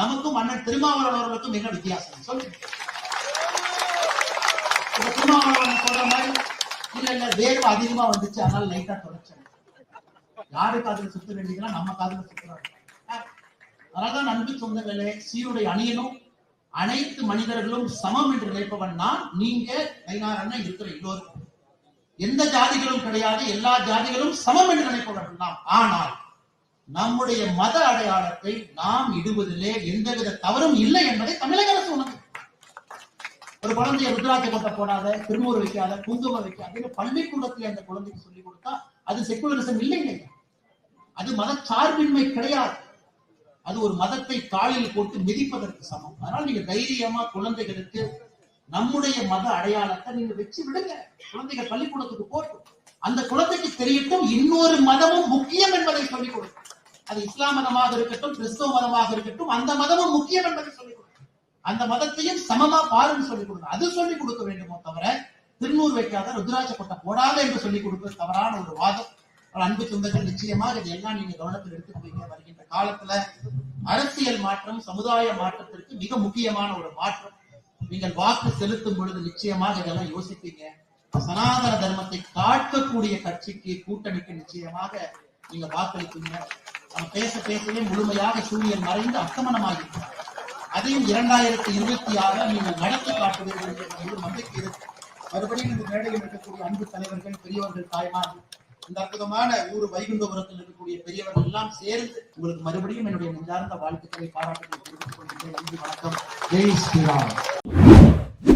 நமக்கும் அண்ணன் திருமாவளவன் அவர்களுக்கும் என்ன வித்தியாசம் சொல்லுங்க? திருமாவளவன் சொல்ற மாதிரி இல்ல வேர்வை அதிகமா வந்துச்சு அதனால லைட்டா தொடச்சேன். யாரு காதுல சுத்த வேண்டியதுன்னா நம்ம காதுல சுத்துறாங்க. அதனாலதான் அன்பு சொந்தங்களே, சீருடை அணியணும். அனைத்து மனிதர்களும் சமம் என்று நினைப்பவன் நான், நீங்க நயினார் அண்ணன் இருக்கிற எல்லோரும். எந்த ஜாதிகளும் கிடையாது, எல்லா ஜாதிகளும் சமம் என்று நினைப்பவர்கள் நாம். ஆனால் நம்முடைய மத அடையாளத்தை நாம் இடுவதிலே எந்தவித தவறும் இல்லை என்பதை தமிழக அரசு உணர்ந்து, ஒரு குழந்தைய ருத்ராட்ச கொட்ட போடாத, திருநூறு வைக்காத, குங்குமம் வைக்காத பள்ளிக்கூடத்தில் அந்த குழந்தைக்கு சொல்லிக் கொடுத்தா அது செக்குலரிசம் இல்லை. அது மத சார்பின்மை கிடையாது. அது ஒரு மதத்தை காலில் போட்டு மிதிப்பதற்கு சமம். அதனால நீங்க தைரியமா குழந்தைகளுக்கு நம்முடைய மத அடையாளத்தை நீங்க வச்சு விடுங்க. குழந்தைகள் பள்ளிக்கூடத்துக்கு போட்டும், அந்த குழந்தைக்கு தெரியட்டும் இன்னொரு மதமும் முக்கியம் என்பதை சொல்லிக் கொடுக்கும். அது இஸ்லாம் மதமாக இருக்கட்டும், கிறிஸ்தவ மதமாக இருக்கட்டும், அந்த மதமும் முக்கியம் என்பதை சொல்லிக் கொடுக்கும். அந்த மதத்தையும் சமமா பாருன்னு சொல்லிக் கொடுக்கும். அது சொல்லிக் கொடுக்க வேண்டுமோ தவிர திருநூறு வைக்காத, ருத்ராட்ச கொட்டை போடாத என்று சொல்லிக் கொடுப்பது தவறான ஒரு வாதம். அன்பு சொந்தங்கள், நிச்சயமாக இதெல்லாம் நீங்க கவனத்தில் எடுத்துக்கொள்வீங்க. வருகின்ற காலத்துல அரசியல் மாற்றம் சமுதாய மாற்றத்திற்கு மிக முக்கியமான ஒரு மாற்றம். நீங்கள் வாக்கு செலுத்தும் பொழுது நிச்சயமாக இதெல்லாம் யோசிப்பீங்க. சனாதன தர்மத்தை காக்கக்கூடிய கட்சிக்கு, கூட்டணிக்கு நிச்சயமாக நீங்க வாக்களிப்பீங்க. நம்ம பேசவே முழுமையாக சூரியன் மறைந்து அஸ்தமனமாகிருக்கிறார். அதையும் 2026 நீங்கள் நடத்தி காட்டுவீர்கள் என்ற நம்பிக்கை இருக்கு. மறுபடியும் இந்த மேடையில் இருக்கக்கூடிய அன்பு தலைவர்கள், பெரியவர்கள், தாய்மார்கள், இந்த அற்புதமான ஊர் வைகுண்டபுரத்தில் இருக்கக்கூடிய பெரியவர்கள் எல்லாம் சேர்ந்து உங்களுக்கு மறுபடியும் என்னுடைய நெஞ்சார்ந்த வாழ்த்துக்களை, பாராட்டுகளை தெரிவித்துக் கொள்கின்றேன். நன்றி, வணக்கம். ஜெய் ஸ்ரீராம்.